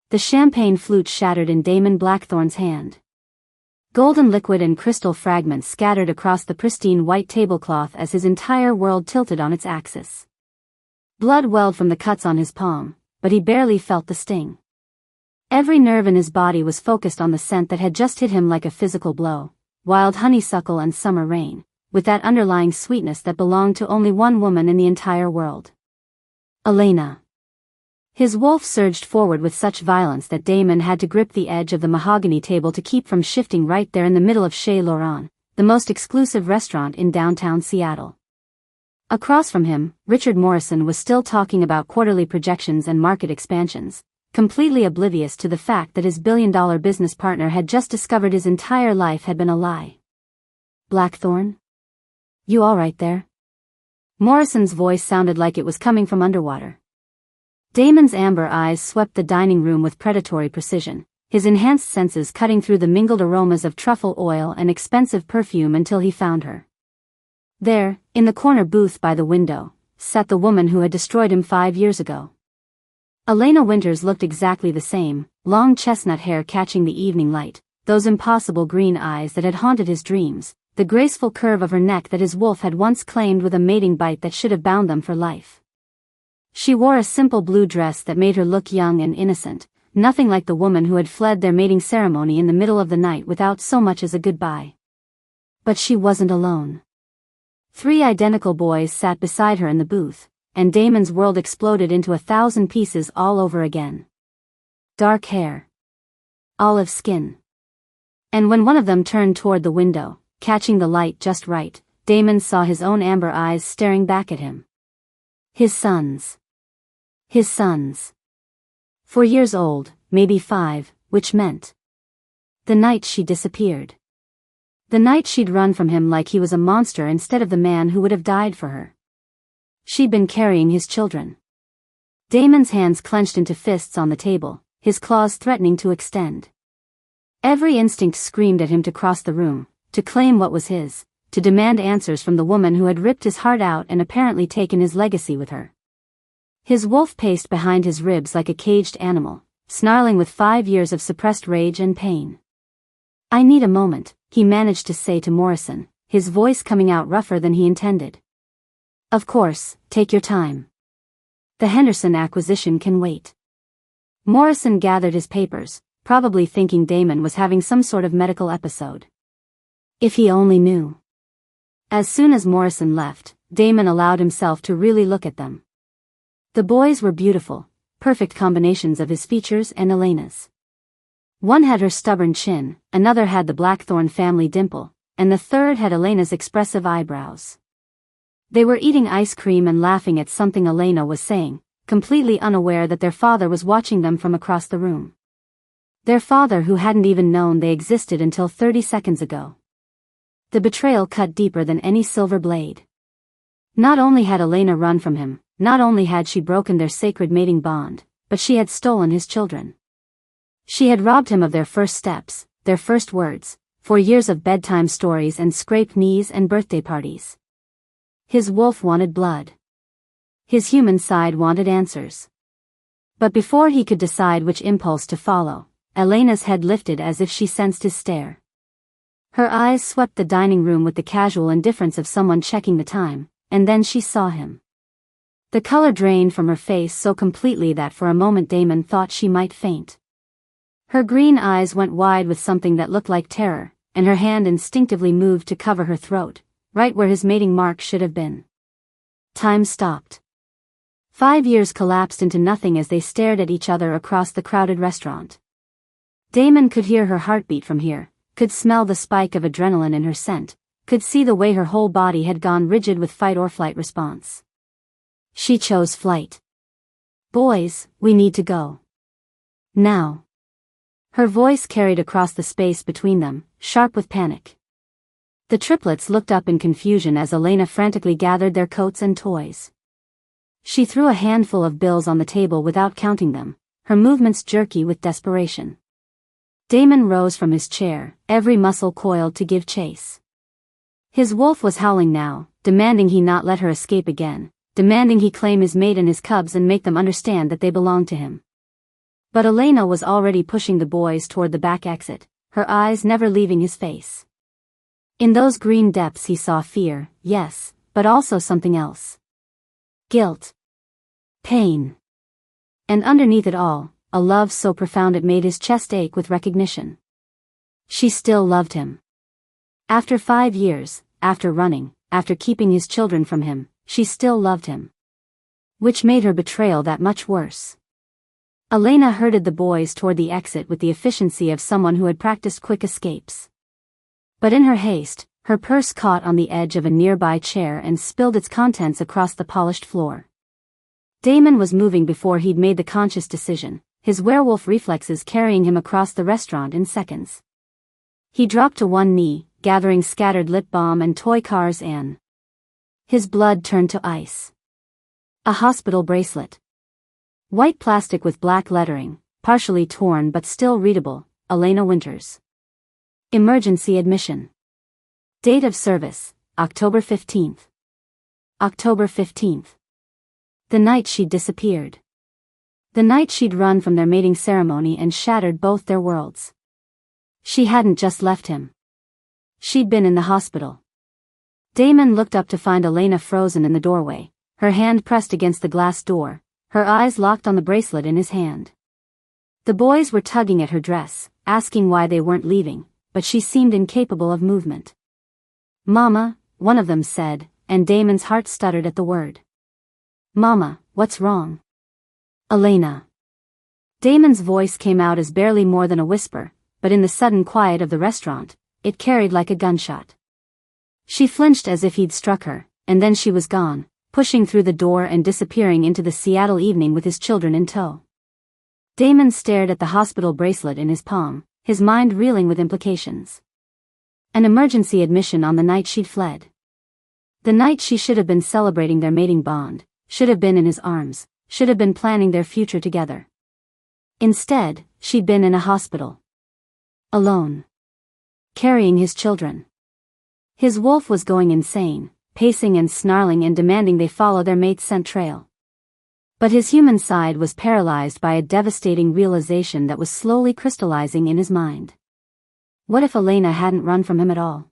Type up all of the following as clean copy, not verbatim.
The champagne flute shattered in Damon Blackthorn's hand. Golden liquid and crystal fragments scattered across the pristine white tablecloth as his entire world tilted on its axis. Blood welled from the cuts on his palm, but he barely felt the sting. Every nerve in his body was focused on the scent that had just hit him like a physical blow, wild honeysuckle and summer rain, with that underlying sweetness that belonged to only one woman in the entire world. Elena. His wolf surged forward with such violence that Damon had to grip the edge of the mahogany table to keep from shifting right there in the middle of Chez Laurent, the most exclusive restaurant in downtown Seattle. Across from him, Richard Morrison was still talking about quarterly projections and market expansions, completely oblivious to the fact that his billion-dollar business partner had just discovered his entire life had been a lie. Blackthorn? You all right there? Morrison's voice sounded like it was coming from underwater. Damon's amber eyes swept the dining room with predatory precision, his enhanced senses cutting through the mingled aromas of truffle oil and expensive perfume until he found her. There, in the corner booth by the window, sat the woman who had destroyed him 5 years ago. Elena Winters looked exactly the same, long chestnut hair catching the evening light, those impossible green eyes that had haunted his dreams, the graceful curve of her neck that his wolf had once claimed with a mating bite that should have bound them for life. She wore a simple blue dress that made her look young and innocent, nothing like the woman who had fled their mating ceremony in the middle of the night without so much as a goodbye. But she wasn't alone. 3 identical boys sat beside her in the booth, and Damon's world exploded into 1,000 pieces all over again. Dark hair. Olive skin. And when one of them turned toward the window, catching the light just right, Damon saw his own amber eyes staring back at him. His sons. His sons. 4 years old, maybe 5, which meant the night she disappeared. The night she'd run from him like he was a monster instead of the man who would have died for her. She'd been carrying his children. Damon's hands clenched into fists on the table, his claws threatening to extend. Every instinct screamed at him to cross the room, to claim what was his, to demand answers from the woman who had ripped his heart out and apparently taken his legacy with her. His wolf paced behind his ribs like a caged animal, snarling with 5 years of suppressed rage and pain. "I need a moment," he managed to say to Morrison, his voice coming out rougher than he intended. "Of course, take your time. The Henderson acquisition can wait." Morrison gathered his papers, probably thinking Damon was having some sort of medical episode. If he only knew. As soon as Morrison left, Damon allowed himself to really look at them. The boys were beautiful, perfect combinations of his features and Elena's. One had her stubborn chin, another had the Blackthorn family dimple, and the third had Elena's expressive eyebrows. They were eating ice cream and laughing at something Elena was saying, completely unaware that their father was watching them from across the room. Their father who hadn't even known they existed until 30 seconds ago. The betrayal cut deeper than any silver blade. Not only had Elena run from him, not only had she broken their sacred mating bond, but she had stolen his children. She had robbed him of their first steps, their first words, 4 years of bedtime stories and scraped knees and birthday parties. His wolf wanted blood. His human side wanted answers. But before he could decide which impulse to follow, Elena's head lifted as if she sensed his stare. Her eyes swept the dining room with the casual indifference of someone checking the time, and then she saw him. The color drained from her face so completely that for a moment Damon thought she might faint. Her green eyes went wide with something that looked like terror, and her hand instinctively moved to cover her throat, right where his mating mark should have been. Time stopped. 5 years collapsed into nothing as they stared at each other across the crowded restaurant. Damon could hear her heartbeat from here, could smell the spike of adrenaline in her scent, could see the way her whole body had gone rigid with fight-or-flight response. She chose flight. "Boys, we need to go. Now." Her voice carried across the space between them, sharp with panic. The triplets looked up in confusion as Elena frantically gathered their coats and toys. She threw a handful of bills on the table without counting them, her movements jerky with desperation. Damon rose from his chair, every muscle coiled to give chase. His wolf was howling now, demanding he not let her escape again, demanding he claim his mate and his cubs and make them understand that they belonged to him. But Elena was already pushing the boys toward the back exit, her eyes never leaving his face. In those green depths he saw fear, yes, but also something else. Guilt. Pain. And underneath it all, a love so profound it made his chest ache with recognition. She still loved him. After 5 years, after running, after keeping his children from him, she still loved him. Which made her betrayal that much worse. Elena herded the boys toward the exit with the efficiency of someone who had practiced quick escapes. But in her haste, her purse caught on the edge of a nearby chair and spilled its contents across the polished floor. Damon was moving before he'd made the conscious decision, his werewolf reflexes carrying him across the restaurant in seconds. He dropped to one knee, gathering scattered lip balm and toy cars and his blood turned to ice. A hospital bracelet. White plastic with black lettering, partially torn but still readable, Elena Winters. Emergency admission. Date of service, October 15th. October 15th. The night she'd disappeared. The night she'd run from their mating ceremony and shattered both their worlds. She hadn't just left him. She'd been in the hospital. Damon looked up to find Elena frozen in the doorway, her hand pressed against the glass door, her eyes locked on the bracelet in his hand. The boys were tugging at her dress, asking why they weren't leaving, but she seemed incapable of movement. "Mama," one of them said, and Damon's heart stuttered at the word. "Mama, what's wrong?" "Elena." Damon's voice came out as barely more than a whisper, but in the sudden quiet of the restaurant, it carried like a gunshot. She flinched as if he'd struck her, and then she was gone, pushing through the door and disappearing into the Seattle evening with his children in tow. Damon stared at the hospital bracelet in his palm, his mind reeling with implications. An emergency admission on the night she'd fled. The night she should have been celebrating their mating bond, should have been in his arms, should have been planning their future together. Instead, she'd been in a hospital. Alone. Carrying his children. His wolf was going insane, pacing and snarling and demanding they follow their mate's scent trail. But his human side was paralyzed by a devastating realization that was slowly crystallizing in his mind. What if Elena hadn't run from him at all?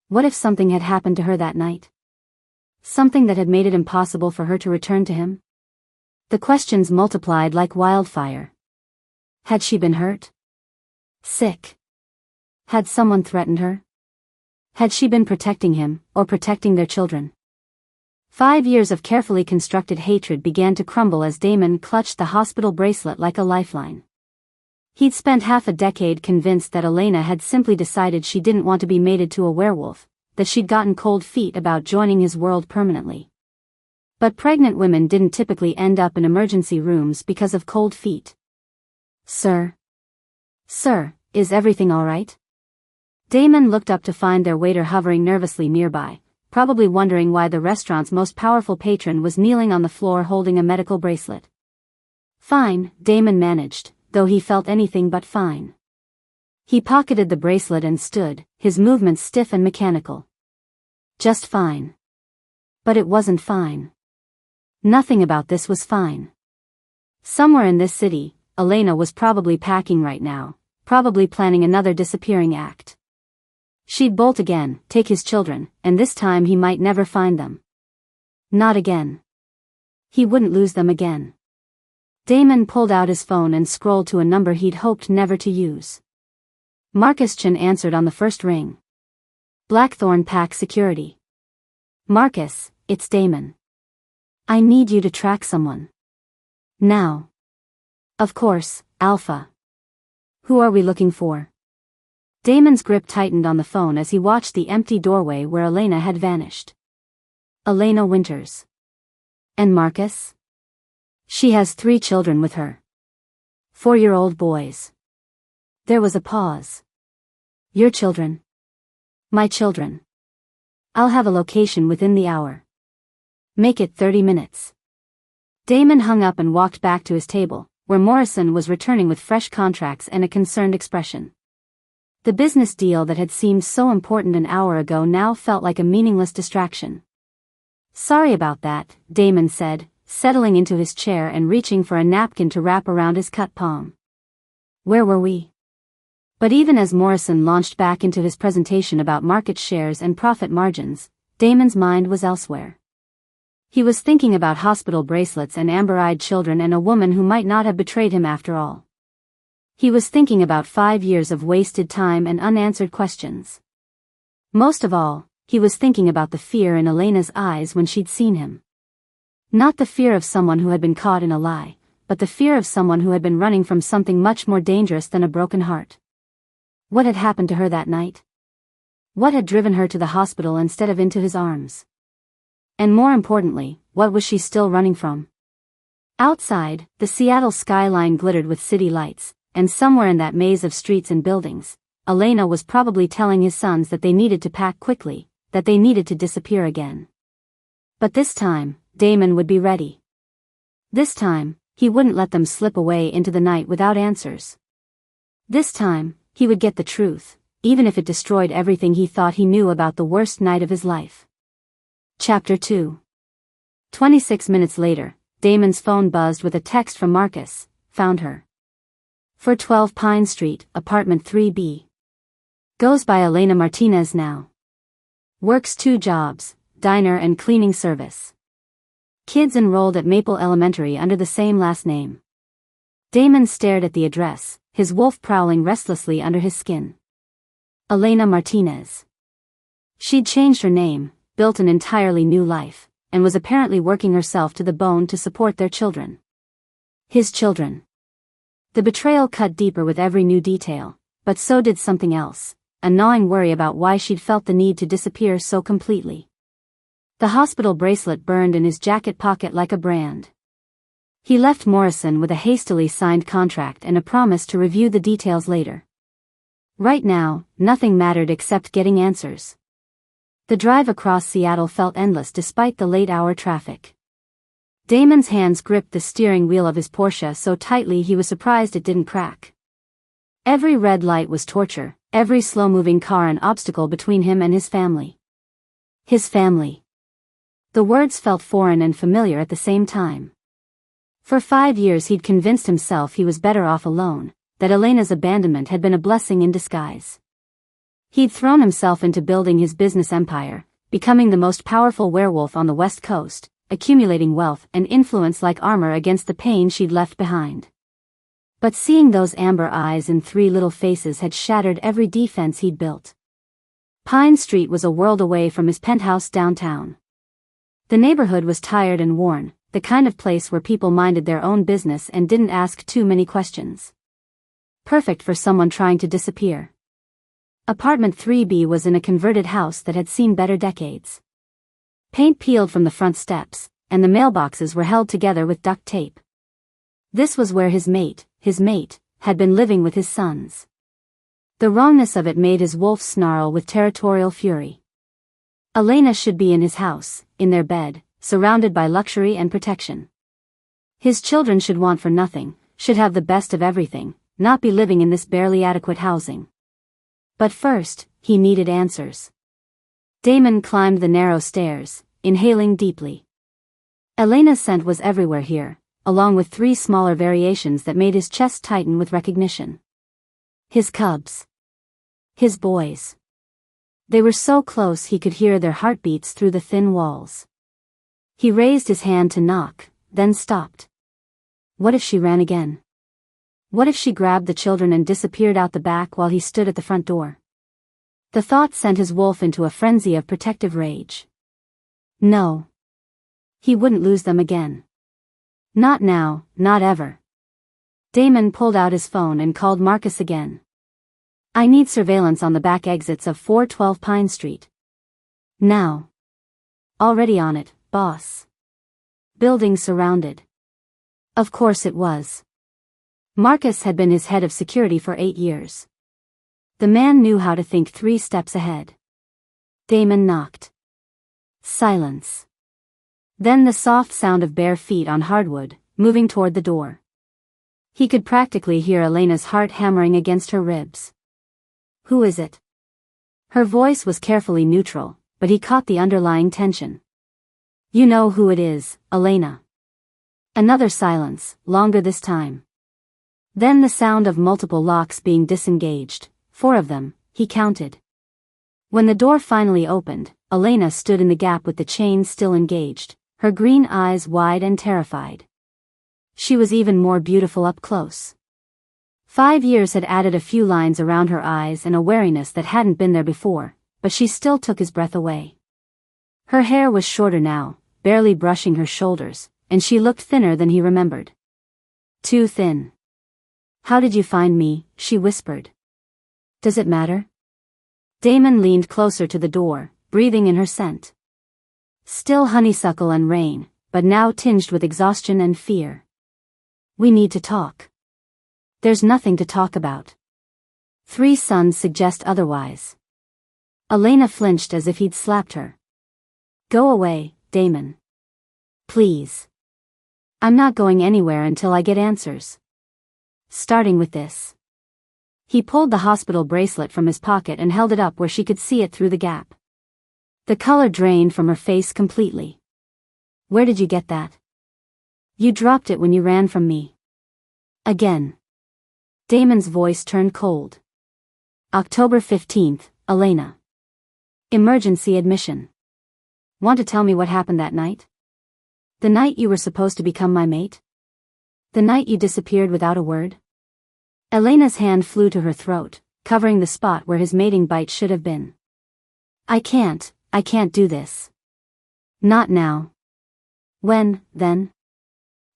What if something had happened to her that night? Something that had made it impossible for her to return to him? The questions multiplied like wildfire. Had she been hurt? Sick? Had someone threatened her? Had she been protecting him, or protecting their children? 5 years of carefully constructed hatred began to crumble as Damon clutched the hospital bracelet like a lifeline. He'd spent half a decade convinced that Elena had simply decided she didn't want to be mated to a werewolf, that she'd gotten cold feet about joining his world permanently. But pregnant women didn't typically end up in emergency rooms because of cold feet. "Sir? Sir, is everything all right?" Damon looked up to find their waiter hovering nervously nearby, probably wondering why the restaurant's most powerful patron was kneeling on the floor holding a medical bracelet. "Fine," Damon managed, though he felt anything but fine. He pocketed the bracelet and stood, his movements stiff and mechanical. Just fine. But it wasn't fine. Nothing about this was fine. Somewhere in this city, Elena was probably packing right now, probably planning another disappearing act. She'd bolt again, take his children, and this time he might never find them. Not again. He wouldn't lose them again. Damon pulled out his phone and scrolled to a number he'd hoped never to use. Marcus Chen answered on the first ring. Blackthorn Pack Security. "Marcus, it's Damon. I need you to track someone. Now." "Of course, Alpha. Who are we looking for?" Damon's grip tightened on the phone as he watched the empty doorway where Elena had vanished. "Elena Winters. And Marcus? She has 3 children with her. 4-year-old boys." There was a pause. "Your children?" "My children. I'll have a location within the hour. Make it 30 minutes. Damon hung up and walked back to his table, where Morrison was returning with fresh contracts and a concerned expression. The business deal that had seemed so important an hour ago now felt like a meaningless distraction. "Sorry about that," Damon said, settling into his chair and reaching for a napkin to wrap around his cut palm. Where were we? But even as Morrison launched back into his presentation about market shares and profit margins, Damon's mind was elsewhere. He was thinking about hospital bracelets and amber-eyed children and a woman who might not have betrayed him after all. He was thinking about 5 years of wasted time and unanswered questions. Most of all, he was thinking about the fear in Elena's eyes when she'd seen him. Not the fear of someone who had been caught in a lie, but the fear of someone who had been running from something much more dangerous than a broken heart. What had happened to her that night? What had driven her to the hospital instead of into his arms? And more importantly, what was she still running from? Outside, the Seattle skyline glittered with city lights, and somewhere in that maze of streets and buildings, Elena was probably telling his sons that they needed to pack quickly, that they needed to disappear again. But this time, Damon would be ready. This time, he wouldn't let them slip away into the night without answers. This time, he would get the truth, even if it destroyed everything he thought he knew about the worst night of his life. Chapter 2. 26 minutes later, Damon's phone buzzed with a text from Marcus. Found her. For 12 Pine Street, apartment 3B. Goes by Elena Martinez now. Works 2 jobs, diner and cleaning service. Kids enrolled at Maple Elementary under the same last name. Damon stared at the address, his wolf prowling restlessly under his skin. Elena Martinez. She'd changed her name, built an entirely new life, and was apparently working herself to the bone to support their children. His children. The betrayal cut deeper with every new detail, but so did something else, a gnawing worry about why she'd felt the need to disappear so completely. The hospital bracelet burned in his jacket pocket like a brand. He left Morrison with a hastily signed contract and a promise to review the details later. Right now, nothing mattered except getting answers. The drive across Seattle felt endless despite the late-hour traffic. Damon's hands gripped the steering wheel of his Porsche so tightly he was surprised it didn't crack. Every red light was torture, every slow-moving car an obstacle between him and his family. His family. The words felt foreign and familiar at the same time. For 5 years he'd convinced himself he was better off alone, that Elena's abandonment had been a blessing in disguise. He'd thrown himself into building his business empire, becoming the most powerful werewolf on the West Coast, accumulating wealth and influence like armor against the pain she'd left behind. But seeing those amber eyes and 3 little faces had shattered every defense he'd built. Pine Street was a world away from his penthouse downtown. The neighborhood was tired and worn, the kind of place where people minded their own business and didn't ask too many questions. Perfect for someone trying to disappear. Apartment 3B was in a converted house that had seen better decades. Paint peeled from the front steps, and the mailboxes were held together with duct tape. This was where his mate, had been living with his sons. The wrongness of it made his wolf snarl with territorial fury. Elena should be in his house, in their bed, surrounded by luxury and protection. His children should want for nothing, should have the best of everything, not be living in this barely adequate housing. But first, he needed answers. Damon climbed the narrow stairs, inhaling deeply. Elena's scent was everywhere here, along with 3 smaller variations that made his chest tighten with recognition. His cubs. His boys. They were so close he could hear their heartbeats through the thin walls. He raised his hand to knock, then stopped. What if she ran again? What if she grabbed the children and disappeared out the back while he stood at the front door? The thought sent his wolf into a frenzy of protective rage. No. He wouldn't lose them again. Not now, not ever. Damon pulled out his phone and called Marcus again. I need surveillance on the back exits of 412 Pine Street. Now. Already on it, boss. Building surrounded. Of course it was. Marcus had been his head of security for 8 years. The man knew how to think 3 steps ahead. Damon knocked. Silence. Then the soft sound of bare feet on hardwood, moving toward the door. He could practically hear Elena's heart hammering against her ribs. Who is it? Her voice was carefully neutral, but he caught the underlying tension. You know who it is, Elena. Another silence, longer this time. Then the sound of multiple locks being disengaged, 4 of them, he counted. When the door finally opened, Elena stood in the gap with the chain still engaged, her green eyes wide and terrified. She was even more beautiful up close. 5 years had added a few lines around her eyes and a wariness that hadn't been there before, but she still took his breath away. Her hair was shorter now, barely brushing her shoulders, and she looked thinner than he remembered. Too thin. "How did you find me?" she whispered. "Does it matter?" Damon leaned closer to the door, breathing in her scent. Still honeysuckle and rain, but now tinged with exhaustion and fear. "We need to talk." "There's nothing to talk about." 3 sons suggest otherwise. Elena flinched as if he'd slapped her. "Go away, Damon. Please. I'm not going anywhere until I get answers. Starting with this." He pulled the hospital bracelet from his pocket and held it up where she could see it through the gap. The color drained from her face completely. "Where did you get that?" "You dropped it when you ran from me." Again. Damon's voice turned cold. October 15th, Elena. Emergency admission. "Want to tell me what happened that night? The night you were supposed to become my mate? The night you disappeared without a word?" Elena's hand flew to her throat, covering the spot where his mating bite should have been. I can't do this. Not now." "When, then?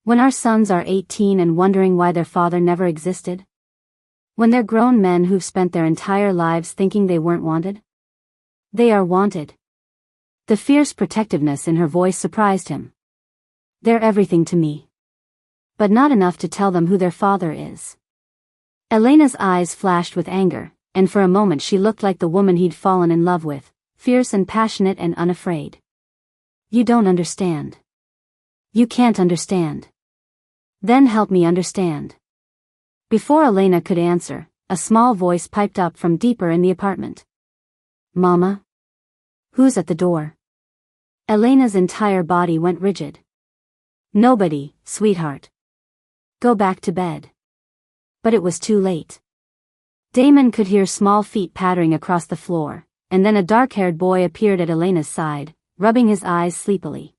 When our sons are 18 and wondering why their father never existed? When they're grown men who've spent their entire lives thinking they weren't wanted? They are wanted." The fierce protectiveness in her voice surprised him. "They're everything to me. But not enough to tell them who their father is." Elena's eyes flashed with anger, and for a moment she looked like the woman he'd fallen in love with, fierce and passionate and unafraid. "You don't understand. You can't understand. Then help me understand." Before Elena could answer, a small voice piped up from deeper in the apartment. "Mama? Who's at the door?" Elena's entire body went rigid. "Nobody, sweetheart. Go back to bed." But it was too late. Damon could hear small feet pattering across the floor, and then a dark-haired boy appeared at Elena's side, rubbing his eyes sleepily.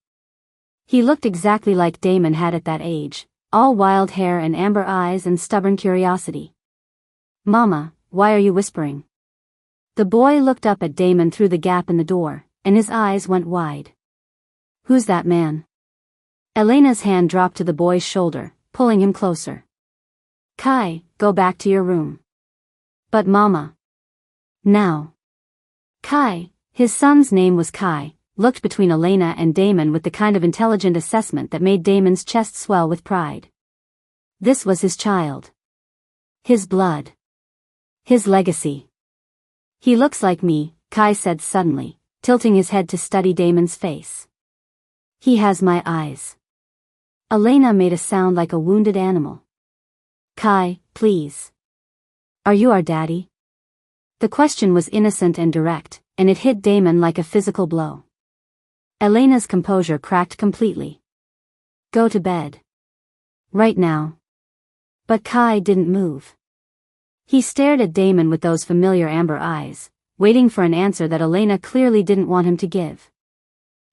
He looked exactly like Damon had at that age, all wild hair and amber eyes and stubborn curiosity. "Mama, why are you whispering?" The boy looked up at Damon through the gap in the door, and his eyes went wide. "Who's that man?" Elena's hand dropped to the boy's shoulder, pulling him closer. "Kai, go back to your room." "But Mama." "Now." Kai, his son's name was Kai, looked between Elena and Damon with the kind of intelligent assessment that made Damon's chest swell with pride. This was his child. His blood. His legacy. "He looks like me," Kai said suddenly, tilting his head to study Damon's face. "He has my eyes." Elena made a sound like a wounded animal. "Kai, please. Are you our daddy?" The question was innocent and direct, and it hit Damon like a physical blow. Elena's composure cracked completely. "Go to bed. Right now." But Kai didn't move. He stared at Damon with those familiar amber eyes, waiting for an answer that Elena clearly didn't want him to give.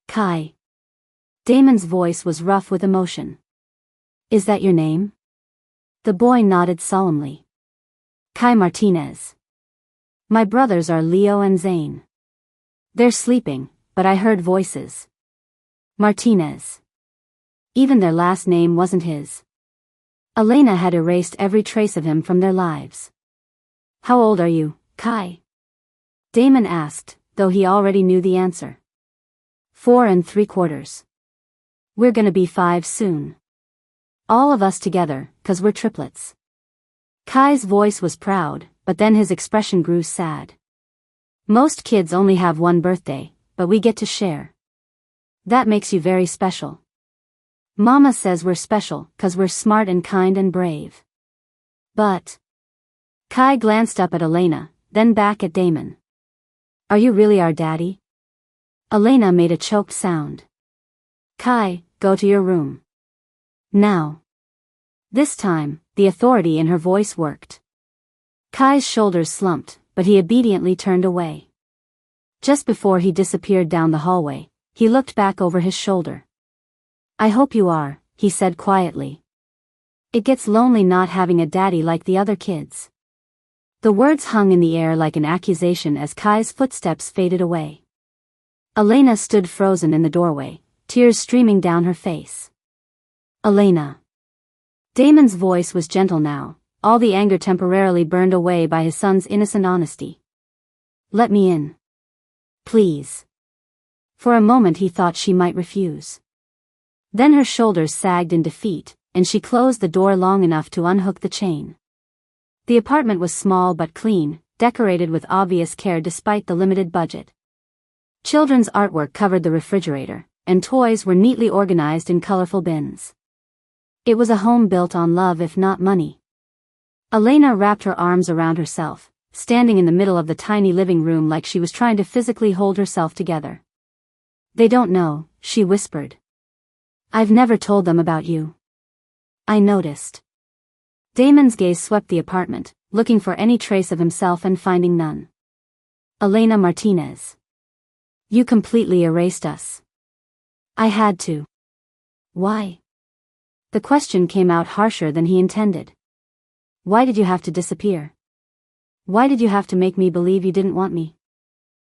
"Kai." Damon's voice was rough with emotion. "Is that your name?" The boy nodded solemnly. "Kai Martinez. My brothers are Leo and Zane. They're sleeping, but I heard voices. Martinez." Even their last name wasn't his. Elena had erased every trace of him from their lives. "How old are you, Kai?" Damon asked, though he already knew the answer. 4 3/4. "We're gonna be 5 soon. All of us together, 'cause we're triplets." Kai's voice was proud, but then his expression grew sad. "Most kids only have one birthday, but we get to share. That makes you very special. Mama says we're special 'cause we're smart and kind and brave. But..." Kai glanced up at Elena, then back at Damon. "Are you really our daddy?" Elena made a choked sound. "Kai, go to your room." Now. This time, the authority in her voice worked. Kai's shoulders slumped, but he obediently turned away. Just before he disappeared down the hallway, he looked back over his shoulder. I hope you are, he said quietly. It gets lonely not having a daddy like the other kids. The words hung in the air like an accusation as Kai's footsteps faded away. Elena stood frozen in the doorway, tears streaming down her face. Elena. Damon's voice was gentle now, all the anger temporarily burned away by his son's innocent honesty. Let me in. Please. For a moment he thought she might refuse. Then her shoulders sagged in defeat, and she closed the door long enough to unhook the chain. The apartment was small but clean, decorated with obvious care despite the limited budget. Children's artwork covered the refrigerator, and toys were neatly organized in colorful bins. It was a home built on love if not money. Elena wrapped her arms around herself, standing in the middle of the tiny living room like she was trying to physically hold herself together. They don't know, she whispered. I've never told them about you. I noticed. Damon's gaze swept the apartment, looking for any trace of himself and finding none. Elena Martinez. You completely erased us. I had to. Why? The question came out harsher than he intended. Why did you have to disappear? Why did you have to make me believe you didn't want me?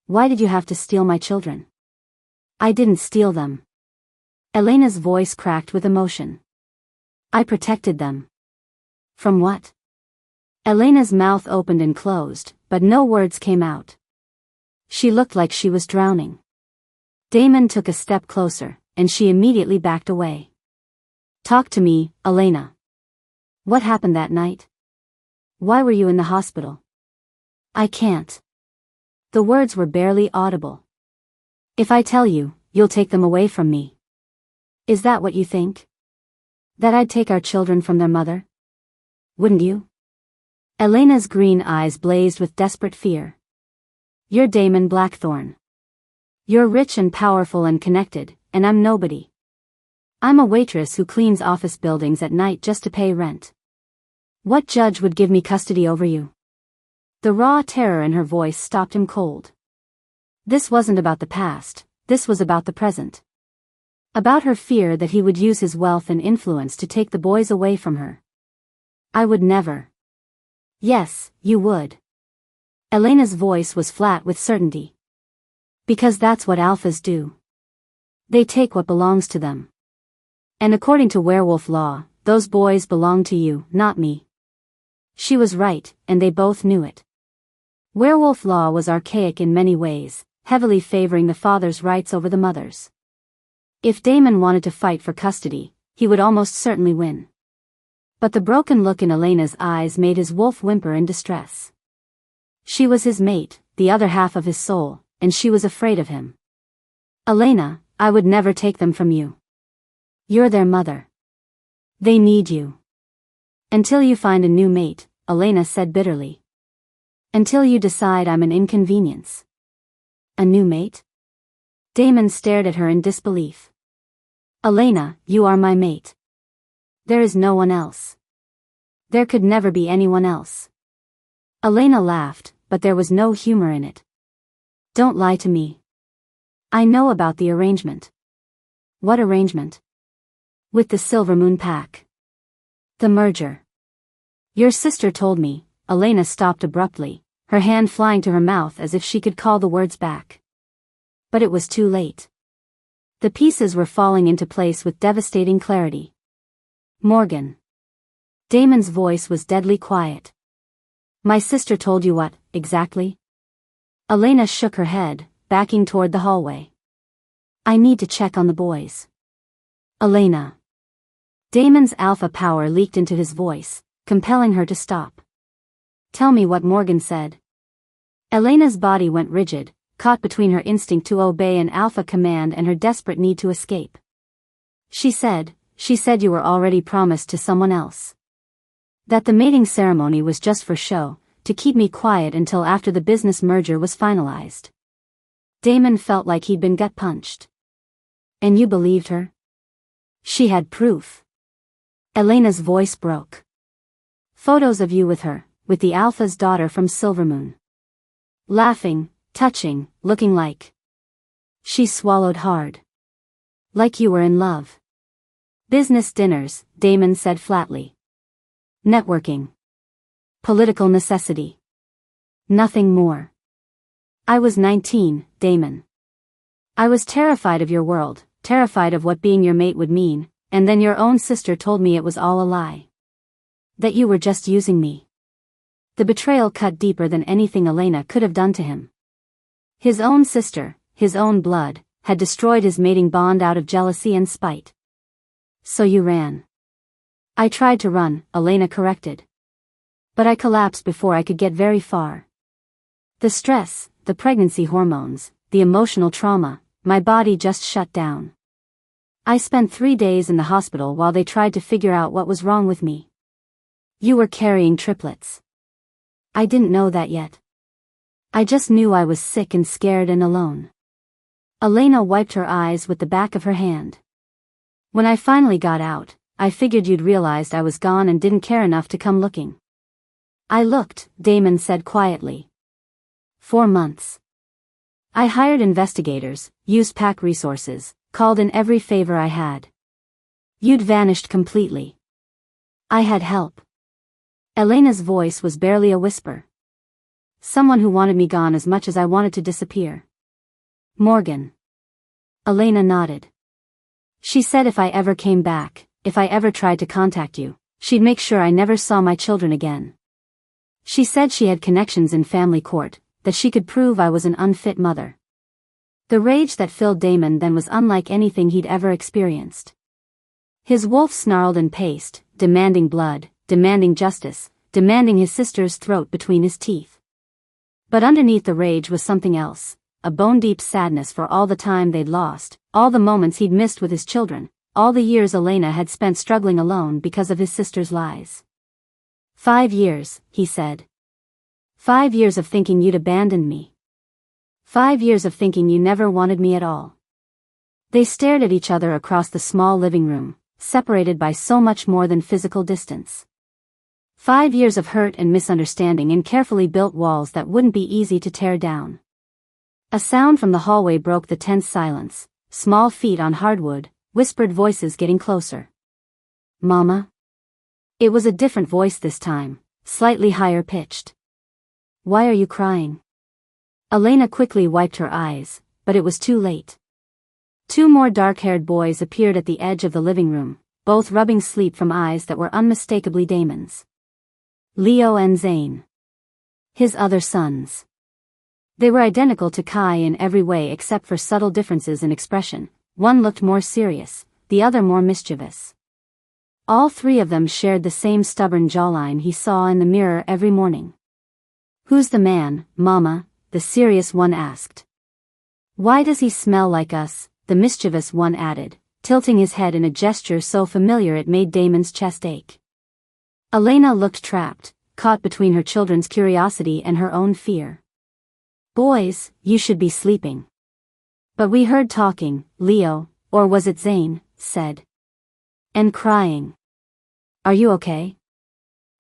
Why did you have to steal my children? I didn't steal them. Elena's voice cracked with emotion. I protected them. From what? Elena's mouth opened and closed, but no words came out. She looked like she was drowning. Damon took a step closer, and she immediately backed away. Talk to me, Elena. What happened that night? Why were you in the hospital? I can't. The words were barely audible. If I tell you, you'll take them away from me. Is that what you think? That I'd take our children from their mother? Wouldn't you? Elena's green eyes blazed with desperate fear. You're Damon Blackthorne. You're rich and powerful and connected, and I'm nobody. I'm a waitress who cleans office buildings at night just to pay rent. What judge would give me custody over you? The raw terror in her voice stopped him cold. This wasn't about the past, this was about the present. About her fear that he would use his wealth and influence to take the boys away from her. I would never. Yes, you would. Elena's voice was flat with certainty. Because that's what alphas do. They take what belongs to them. And according to werewolf law, those boys belong to you, not me. She was right, and they both knew it. Werewolf law was archaic in many ways, heavily favoring the father's rights over the mother's. If Damon wanted to fight for custody, he would almost certainly win. But the broken look in Elena's eyes made his wolf whimper in distress. She was his mate, the other half of his soul, and she was afraid of him. Elena, I would never take them from you. You're their mother. They need you. Until you find a new mate, Elena said bitterly. Until you decide I'm an inconvenience. A new mate? Damon stared at her in disbelief. Elena, you are my mate. There is no one else. There could never be anyone else. Elena laughed, but there was no humor in it. Don't lie to me. I know about the arrangement. What arrangement? With the Silver Moon Pack. The merger. Your sister told me. Elena stopped abruptly, her hand flying to her mouth as if she could call the words back. But it was too late. The pieces were falling into place with devastating clarity. Morgan. Damon's voice was deadly quiet. My sister told you what, exactly? Elena shook her head, backing toward the hallway. I need to check on the boys. Elena. Damon's alpha power leaked into his voice, compelling her to stop. Tell me what Morgan said. Elena's body went rigid, caught between her instinct to obey an alpha command and her desperate need to escape. She said you were already promised to someone else. That the mating ceremony was just for show, to keep me quiet until after the business merger was finalized. Damon felt like he'd been gut-punched. And you believed her? She had proof. Elena's voice broke. Photos of you with her, with the Alpha's daughter from Silvermoon. Laughing, touching, looking like. She swallowed hard. Like you were in love. Business dinners, Damon said flatly. Networking. Political necessity. Nothing more. I was 19, Damon. I was terrified of your world, terrified of what being your mate would mean, and then your own sister told me it was all a lie. That you were just using me. The betrayal cut deeper than anything Elena could have done to him. His own sister, his own blood, had destroyed his mating bond out of jealousy and spite. So you ran. I tried to run, Elena corrected. But I collapsed before I could get very far. The stress, the pregnancy hormones, the emotional trauma, my body just shut down. I spent 3 days in the hospital while they tried to figure out what was wrong with me. You were carrying triplets. I didn't know that yet. I just knew I was sick and scared and alone. Elena wiped her eyes with the back of her hand. When I finally got out, I figured you'd realized I was gone and didn't care enough to come looking. I looked, Damon said quietly. 4 months. I hired investigators, used pack resources, called in every favor I had. You'd vanished completely. I had help. Elena's voice was barely a whisper. Someone who wanted me gone as much as I wanted to disappear. Morgan. Elena nodded. She said if I ever came back, if I ever tried to contact you, she'd make sure I never saw my children again. She said she had connections in family court, that she could prove I was an unfit mother. The rage that filled Damon then was unlike anything he'd ever experienced. His wolf snarled and paced, demanding blood, demanding justice, demanding his sister's throat between his teeth. But underneath the rage was something else, a bone-deep sadness for all the time they'd lost, all the moments he'd missed with his children, all the years Elena had spent struggling alone because of his sister's lies. 5 years, he said. 5 years of thinking you'd abandoned me. 5 years of thinking you never wanted me at all. They stared at each other across the small living room, separated by so much more than physical distance. 5 years of hurt and misunderstanding in carefully built walls that wouldn't be easy to tear down. A sound from the hallway broke the tense silence, small feet on hardwood, whispered voices getting closer. Mama? It was a different voice this time, slightly higher pitched. Why are you crying? Elena quickly wiped her eyes, but it was too late. 2 more dark-haired boys appeared at the edge of the living room, both rubbing sleep from eyes that were unmistakably Damon's. Leo and Zane. His other sons. They were identical to Kai in every way except for subtle differences in expression. One looked more serious, the other more mischievous. All 3 of them shared the same stubborn jawline he saw in the mirror every morning. Who's the man, Mama? The serious one asked. Why does he smell like us? The mischievous one added, tilting his head in a gesture so familiar it made Damon's chest ache. Elena looked trapped, caught between her children's curiosity and her own fear. Boys, you should be sleeping. But we heard talking, Leo, or was it Zane, said. And crying. Are you okay?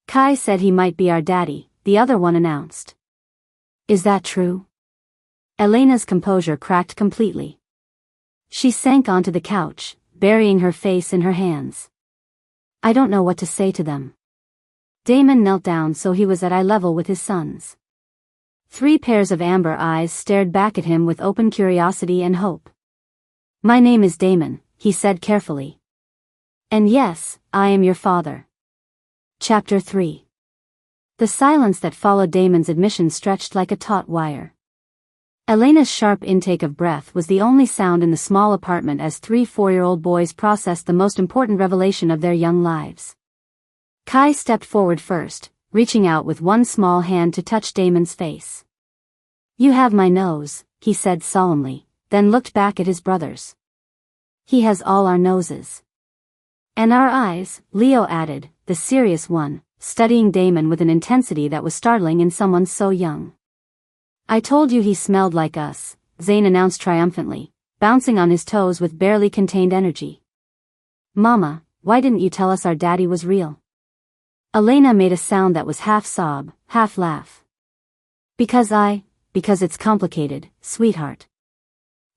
Kai said he might be our daddy, the other one announced. Is that true? Elena's composure cracked completely. She sank onto the couch, burying her face in her hands. I don't know what to say to them. Damon knelt down so he was at eye level with his sons. 3 pairs of amber eyes stared back at him with open curiosity and hope. My name is Damon, he said carefully. And yes, I am your father. Chapter 3. The silence that followed Damon's admission stretched like a taut wire. Elena's sharp intake of breath was the only sound in the small apartment as 3 4-year-old boys processed the most important revelation of their young lives. Kai stepped forward first, reaching out with one small hand to touch Damon's face. You have my nose, he said solemnly, then looked back at his brothers. He has all our noses. And our eyes, Leo added, the serious one, studying Damon with an intensity that was startling in someone so young. I told you he smelled like us, Zane announced triumphantly, bouncing on his toes with barely contained energy. Mama, why didn't you tell us our daddy was real? Elena made a sound that was half sob, half laugh. Because it's complicated, sweetheart.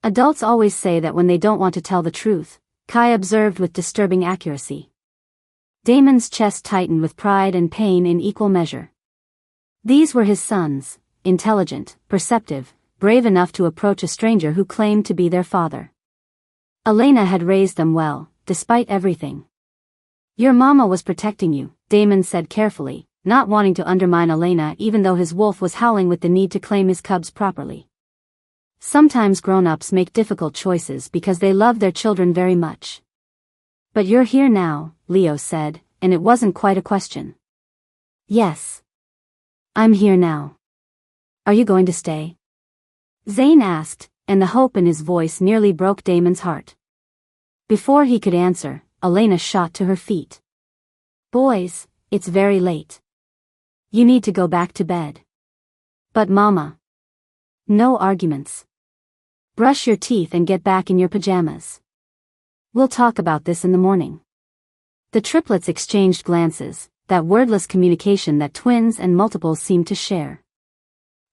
Adults always say that when they don't want to tell the truth, Kai observed with disturbing accuracy. Damon's chest tightened with pride and pain in equal measure. These were his sons, intelligent, perceptive, brave enough to approach a stranger who claimed to be their father. Elena had raised them well, despite everything. Your mama was protecting you, Damon said carefully, not wanting to undermine Elena even though his wolf was howling with the need to claim his cubs properly. Sometimes grown-ups make difficult choices because they love their children very much. But you're here now, Leo said, and it wasn't quite a question. Yes. I'm here now. Are you going to stay? Zane asked, and the hope in his voice nearly broke Damon's heart. Before he could answer, Elena shot to her feet. Boys, it's very late. You need to go back to bed. But Mama. No arguments. Brush your teeth and get back in your pajamas. We'll talk about this in the morning. The triplets exchanged glances, that wordless communication that twins and multiples seem to share.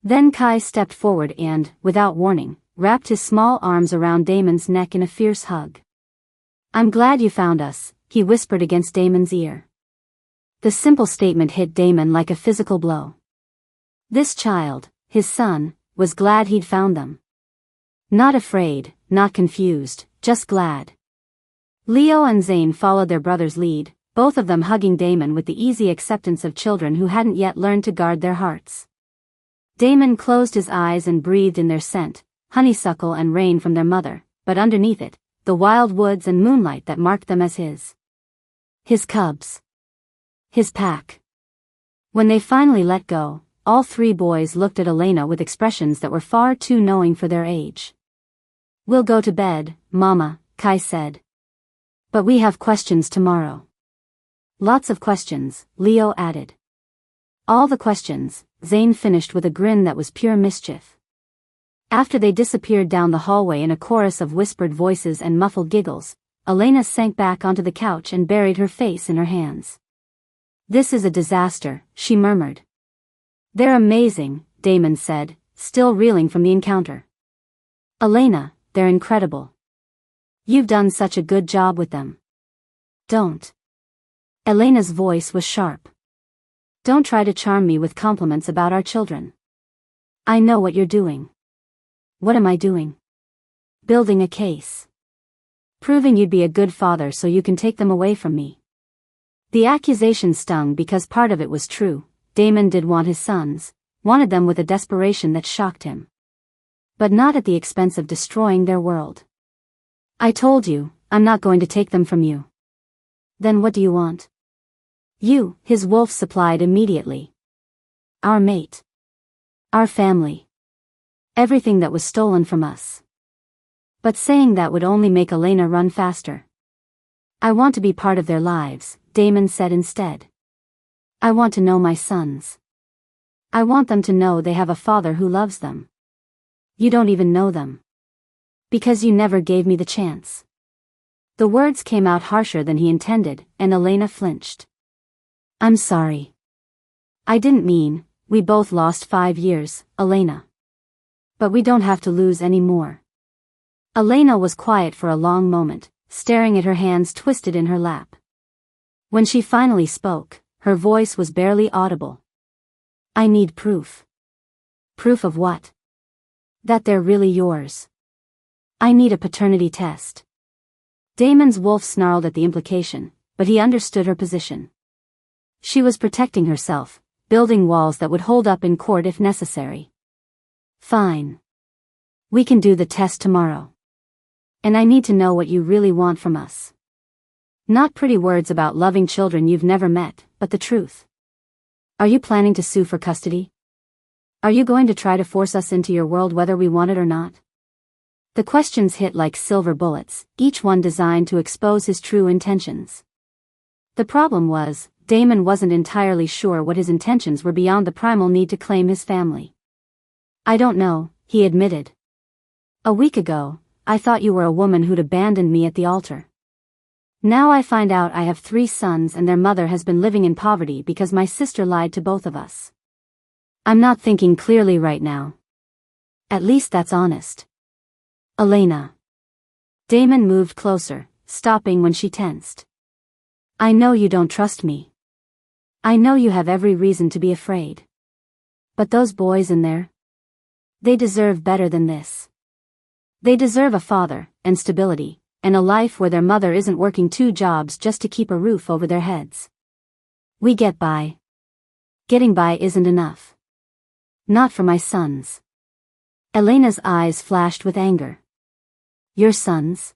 Then Kai stepped forward and, without warning, wrapped his small arms around Damon's neck in a fierce hug. I'm glad you found us, he whispered against Damon's ear. The simple statement hit Damon like a physical blow. This child, his son, was glad he'd found them. Not afraid, not confused, just glad. Leo and Zane followed their brother's lead, both of them hugging Damon with the easy acceptance of children who hadn't yet learned to guard their hearts. Damon closed his eyes and breathed in their scent, honeysuckle and rain from their mother, but underneath it, the wild woods and moonlight that marked them as his. His cubs. His pack. When they finally let go, all three boys looked at Elena with expressions that were far too knowing for their age. We'll go to bed, Mama, Kai said. But we have questions tomorrow. Lots of questions, Leo added. All the questions, Zane finished with a grin that was pure mischief. After they disappeared down the hallway in a chorus of whispered voices and muffled giggles, Elena sank back onto the couch and buried her face in her hands. This is a disaster, she murmured. They're amazing, Damon said, still reeling from the encounter. Elena, they're incredible. You've done such a good job with them. Don't. Elena's voice was sharp. Don't try to charm me with compliments about our children. I know what you're doing. What am I doing? Building a case. Proving you'd be a good father so you can take them away from me. The accusation stung because part of it was true. Damon did want his sons, wanted them with a desperation that shocked him. But not at the expense of destroying their world. I told you, I'm not going to take them from you. Then what do you want? You, his wolf supplied immediately. Our mate. Our family. Everything that was stolen from us. But saying that would only make Elena run faster. I want to be part of their lives, Damon said instead. I want to know my sons. I want them to know they have a father who loves them. You don't even know them. Because you never gave me the chance. The words came out harsher than he intended, and Elena flinched. I'm sorry. I didn't mean, we both lost 5 years, Elena. But we don't have to lose any more. Elena was quiet for a long moment, staring at her hands twisted in her lap. When she finally spoke, her voice was barely audible. I need proof. Proof of what? That they're really yours. I need a paternity test. Damon's wolf snarled at the implication, but he understood her position. She was protecting herself, building walls that would hold up in court if necessary. Fine. We can do the test tomorrow. And I need to know what you really want from us. Not pretty words about loving children you've never met, but the truth. Are you planning to sue for custody? Are you going to try to force us into your world whether we want it or not? The questions hit like silver bullets, each one designed to expose his true intentions. The problem was, Damon wasn't entirely sure what his intentions were beyond the primal need to claim his family. I don't know, he admitted. A week ago, I thought you were a woman who'd abandoned me at the altar. Now I find out I have 3 sons and their mother has been living in poverty because my sister lied to both of us. I'm not thinking clearly right now. At least that's honest. Elena. Damon moved closer, stopping when she tensed. I know you don't trust me. I know you have every reason to be afraid. But those boys in there? They deserve better than this. They deserve a father, and stability, and a life where their mother isn't working 2 jobs just to keep a roof over their heads. We get by. Getting by isn't enough. Not for my sons. Elena's eyes flashed with anger. Your sons?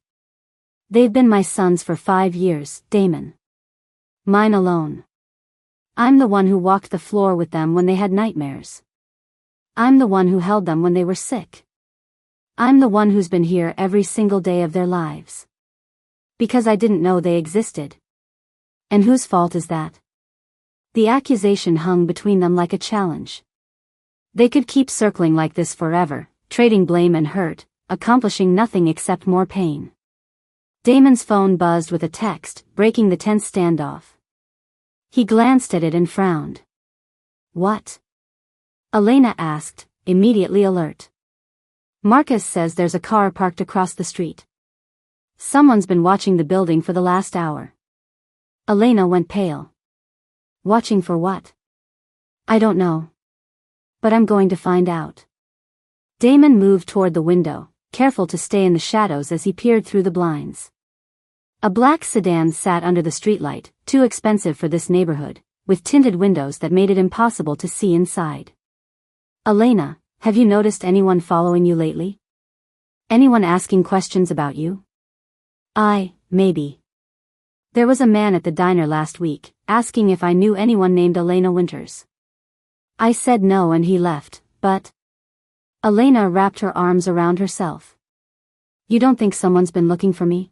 They've been my sons for 5 years, Damon. Mine alone. I'm the one who walked the floor with them when they had nightmares. I'm the one who held them when they were sick. I'm the one who's been here every single day of their lives. Because I didn't know they existed. And whose fault is that? The accusation hung between them like a challenge. They could keep circling like this forever, trading blame and hurt, accomplishing nothing except more pain. Damon's phone buzzed with a text, breaking the tense standoff. He glanced at it and frowned. What? Elena asked, immediately alert. Marcus says there's a car parked across the street. Someone's been watching the building for the last hour. Elena went pale. Watching for what? I don't know. But I'm going to find out. Damon moved toward the window, careful to stay in the shadows as he peered through the blinds. A black sedan sat under the streetlight, too expensive for this neighborhood, with tinted windows that made it impossible to see inside. Elena, have you noticed anyone following you lately? Anyone asking questions about you? Maybe. There was a man at the diner last week, asking if I knew anyone named Elena Winters. I said no and he left, but... Elena wrapped her arms around herself. You don't think someone's been looking for me?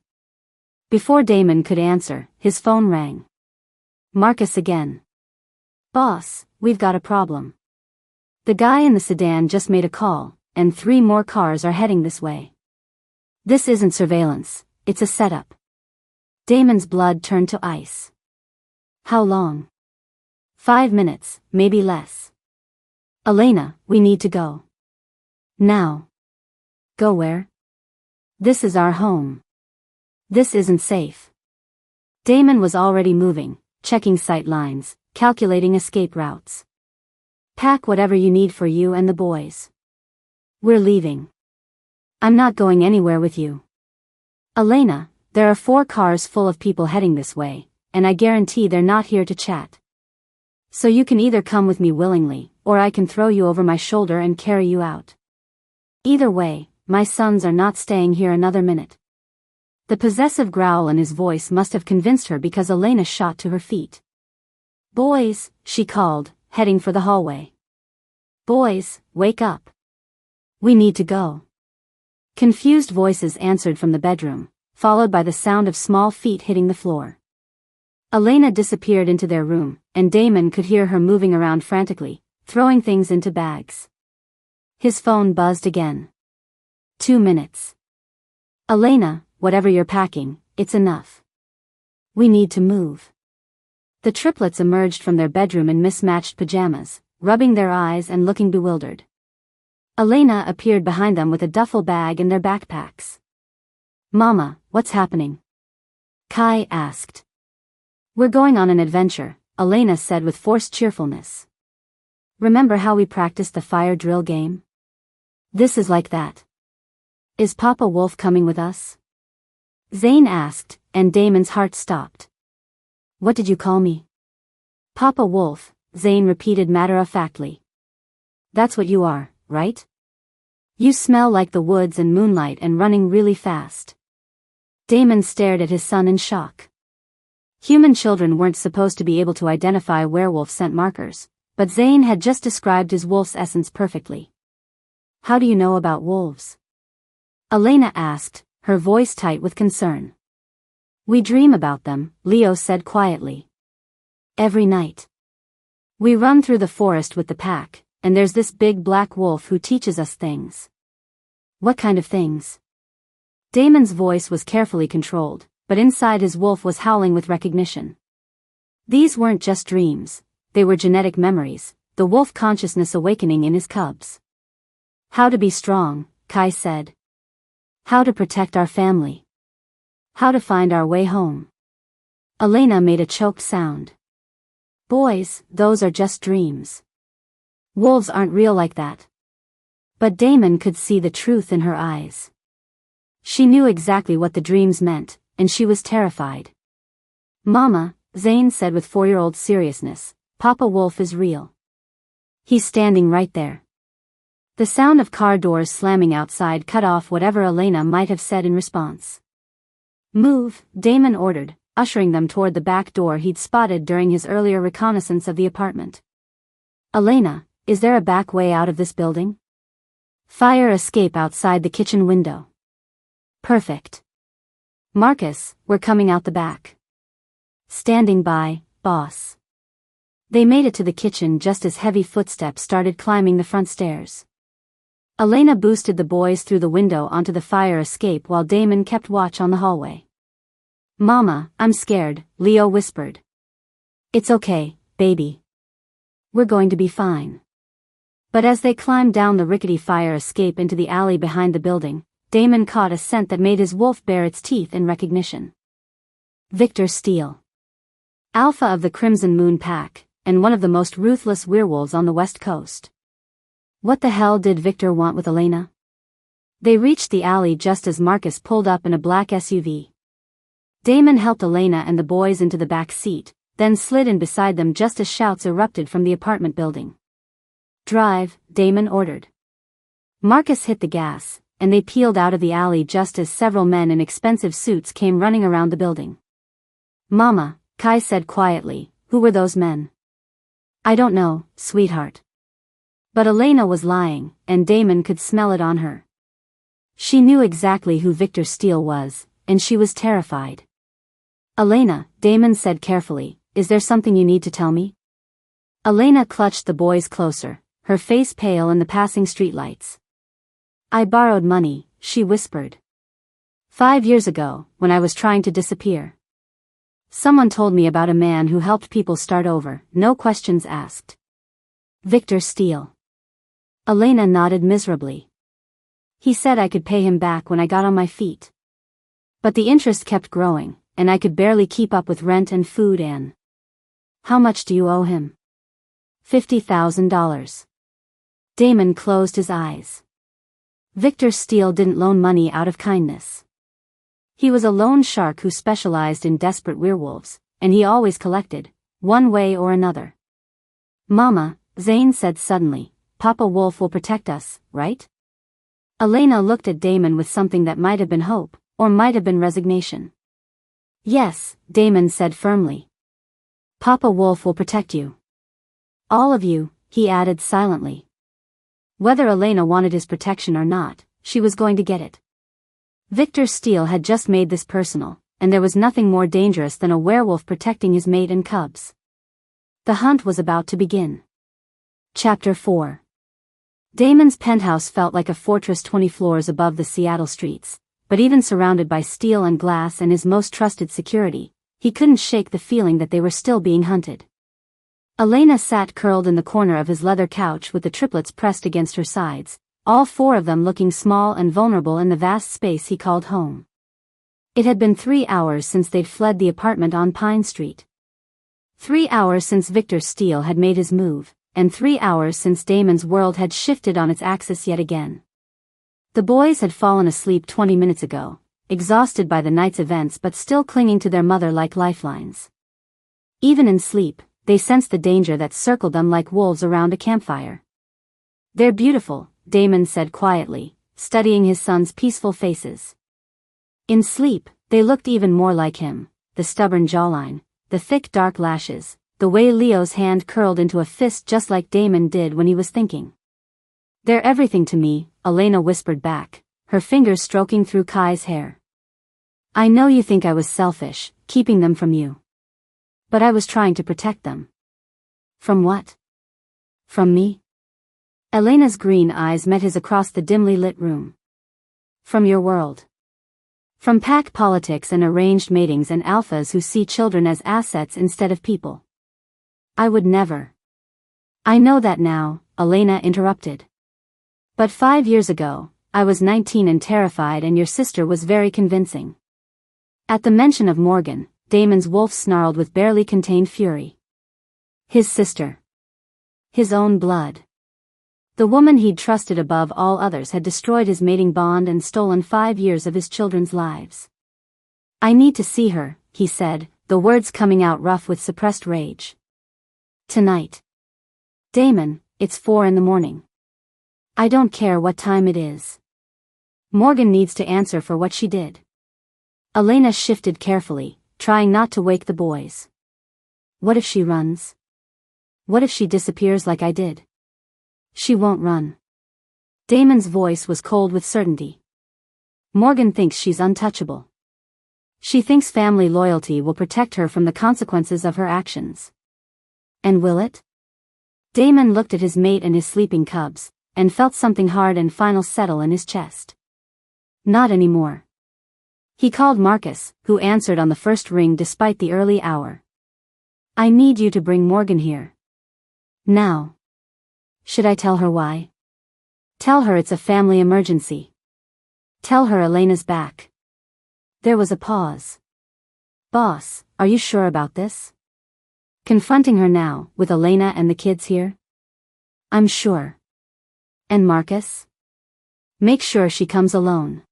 Before Damon could answer, his phone rang. Marcus again. Boss, we've got a problem. The guy in the sedan just made a call, and 3 more cars are heading this way. This isn't surveillance, it's a setup. Damon's blood turned to ice. How long? 5 minutes, maybe less. Elena, we need to go. Now. Go where? This is our home. This isn't safe. Damon was already moving, checking sight lines, calculating escape routes. Pack whatever you need for you and the boys. We're leaving. I'm not going anywhere with you. Elena, there are 4 cars full of people heading this way, and I guarantee they're not here to chat. So you can either come with me willingly, or I can throw you over my shoulder and carry you out. Either way, my sons are not staying here another minute. The possessive growl in his voice must have convinced her because Elena shot to her feet. Boys, she called, heading for the hallway. Boys, wake up. We need to go. Confused voices answered from the bedroom, followed by the sound of small feet hitting the floor. Elena disappeared into their room, and Damon could hear her moving around frantically, throwing things into bags. His phone buzzed again. 2 minutes. Elena, whatever you're packing, it's enough. We need to move. The triplets emerged from their bedroom in mismatched pajamas, rubbing their eyes and looking bewildered. Elena appeared behind them with a duffel bag and their backpacks. Mama, what's happening? Kai asked. We're going on an adventure, Elena said with forced cheerfulness. Remember how we practiced the fire drill game? This is like that. Is Papa Wolf coming with us? Zane asked, and Damon's heart stopped. What did you call me? Papa Wolf, Zane repeated matter-of-factly. That's what you are, right? You smell like the woods and moonlight and running really fast. Damon stared at his son in shock. Human children weren't supposed to be able to identify werewolf scent markers, but Zane had just described his wolf's essence perfectly. How do you know about wolves? Elena asked, her voice tight with concern. We dream about them, Leo said quietly. Every night. We run through the forest with the pack, and there's this big black wolf who teaches us things. What kind of things? Damon's voice was carefully controlled, but inside his wolf was howling with recognition. These weren't just dreams, they were genetic memories, the wolf consciousness awakening in his cubs. How to be strong, Kai said. How to protect our family. How to find our way home. Elena made a choked sound. Boys, those are just dreams. Wolves aren't real like that. But Damon could see the truth in her eyes. She knew exactly what the dreams meant, and she was terrified. Mama, Zane said with 4-year-old seriousness, Papa Wolf is real. He's standing right there. The sound of car doors slamming outside cut off whatever Elena might have said in response. Move, Damon ordered, ushering them toward the back door he'd spotted during his earlier reconnaissance of the apartment. Elena, is there a back way out of this building? Fire escape outside the kitchen window. Perfect. Marcus, we're coming out the back. Standing by, boss. They made it to the kitchen just as heavy footsteps started climbing the front stairs. Elena boosted the boys through the window onto the fire escape while Damon kept watch on the hallway. Mama, I'm scared, Leo whispered. It's okay, baby. We're going to be fine. But as they climbed down the rickety fire escape into the alley behind the building, Damon caught a scent that made his wolf bare its teeth in recognition. Victor Steele. Alpha of the Crimson Moon Pack, and one of the most ruthless werewolves on the West Coast. What the hell did Victor want with Elena? They reached the alley just as Marcus pulled up in a black SUV. Damon helped Elena and the boys into the back seat, then slid in beside them just as shouts erupted from the apartment building. Drive, Damon ordered. Marcus hit the gas, and they peeled out of the alley just as several men in expensive suits came running around the building. Mama, Kai said quietly, who were those men? I don't know, sweetheart. But Elena was lying, and Damon could smell it on her. She knew exactly who Victor Steele was, and she was terrified. Elena, Damon said carefully, is there something you need to tell me? Elena clutched the boys closer, her face pale in the passing streetlights. I borrowed money, she whispered. 5 years ago, when I was trying to disappear. Someone told me about a man who helped people start over, no questions asked. Victor Steele. Elena nodded miserably. He said I could pay him back when I got on my feet. But the interest kept growing, and I could barely keep up with rent and food and... How much do you owe him? $50,000. Damon closed his eyes. Victor Steele didn't loan money out of kindness. He was a loan shark who specialized in desperate werewolves, and he always collected, one way or another. Mama, Zane said suddenly, Papa Wolf will protect us, right? Elena looked at Damon with something that might have been hope, or might have been resignation. Yes, Damon said firmly. Papa Wolf will protect you. All of you, he added silently. Whether Elena wanted his protection or not, she was going to get it. Victor Steele had just made this personal, and there was nothing more dangerous than a werewolf protecting his mate and cubs. The hunt was about to begin. Chapter 4. Damon's penthouse felt like a fortress 20 floors above the Seattle streets, but even surrounded by steel and glass and his most trusted security, he couldn't shake the feeling that they were still being hunted. Elena sat curled in the corner of his leather couch with the triplets pressed against her sides, all 4 of them looking small and vulnerable in the vast space he called home. It had been 3 hours since they'd fled the apartment on Pine Street. 3 hours since Victor Steele had made his move, and 3 hours since Damon's world had shifted on its axis yet again. The boys had fallen asleep 20 minutes ago, exhausted by the night's events but still clinging to their mother like lifelines. Even in sleep, they sensed the danger that circled them like wolves around a campfire. They're beautiful, Damon said quietly, studying his son's peaceful faces. In sleep, they looked even more like him, the stubborn jawline, the thick dark lashes, the way Leo's hand curled into a fist just like Damon did when he was thinking. They're everything to me, Elena whispered back, her fingers stroking through Kai's hair. I know you think I was selfish, keeping them from you. But I was trying to protect them. From what? From me? Elena's green eyes met his across the dimly lit room. From your world. From pack politics and arranged matings and alphas who see children as assets instead of people. I would never. I know that now, Elena interrupted. But 5 years ago, I was 19 and terrified, and your sister was very convincing. At the mention of Morgan, Damon's wolf snarled with barely contained fury. His sister. His own blood. The woman he'd trusted above all others had destroyed his mating bond and stolen 5 years of his children's lives. I need to see her, he said, the words coming out rough with suppressed rage. Tonight. Damon, it's 4 a.m. I don't care what time it is. Morgan needs to answer for what she did. Elena shifted carefully, trying not to wake the boys. What if she runs? What if she disappears like I did? She won't run. Damon's voice was cold with certainty. Morgan thinks she's untouchable. She thinks family loyalty will protect her from the consequences of her actions. And will it? Damon looked at his mate and his sleeping cubs, and felt something hard and final settle in his chest. Not anymore. He called Marcus, who answered on the first ring despite the early hour. I need you to bring Morgan here. Now. Should I tell her why? Tell her it's a family emergency. Tell her Elena's back. There was a pause. Boss, are you sure about this? Confronting her now, with Elena and the kids here? I'm sure. And Marcus? Make sure she comes alone.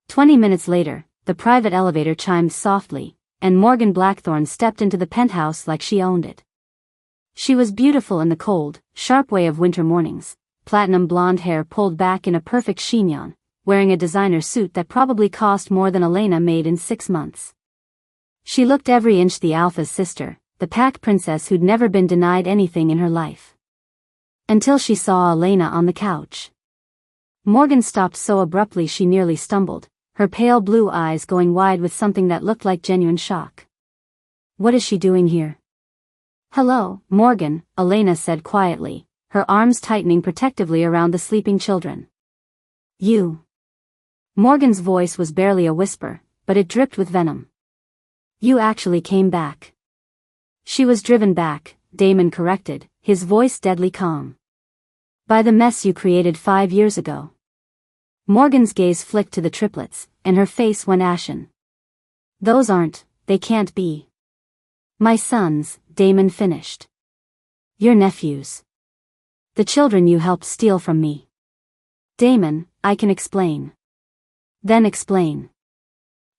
20 minutes later, the private elevator chimed softly, and Morgan Blackthorne stepped into the penthouse like she owned it. She was beautiful in the cold, sharp way of winter mornings, platinum blonde hair pulled back in a perfect chignon, wearing a designer suit that probably cost more than Elena made in 6 months. She looked every inch the alpha's sister, the pack princess who'd never been denied anything in her life. Until she saw Elena on the couch. Morgan stopped so abruptly she nearly stumbled, her pale blue eyes going wide with something that looked like genuine shock. What is she doing here? Hello, Morgan, Elena said quietly, her arms tightening protectively around the sleeping children. You. Morgan's voice was barely a whisper, but it dripped with venom. You actually came back. She was driven back, Damon corrected, his voice deadly calm. By the mess you created 5 years ago. Morgan's gaze flicked to the triplets, and her face went ashen. Those aren't, they can't be. My sons, Damon finished. Your nephews. The children you helped steal from me. Damon, I can explain. Then explain.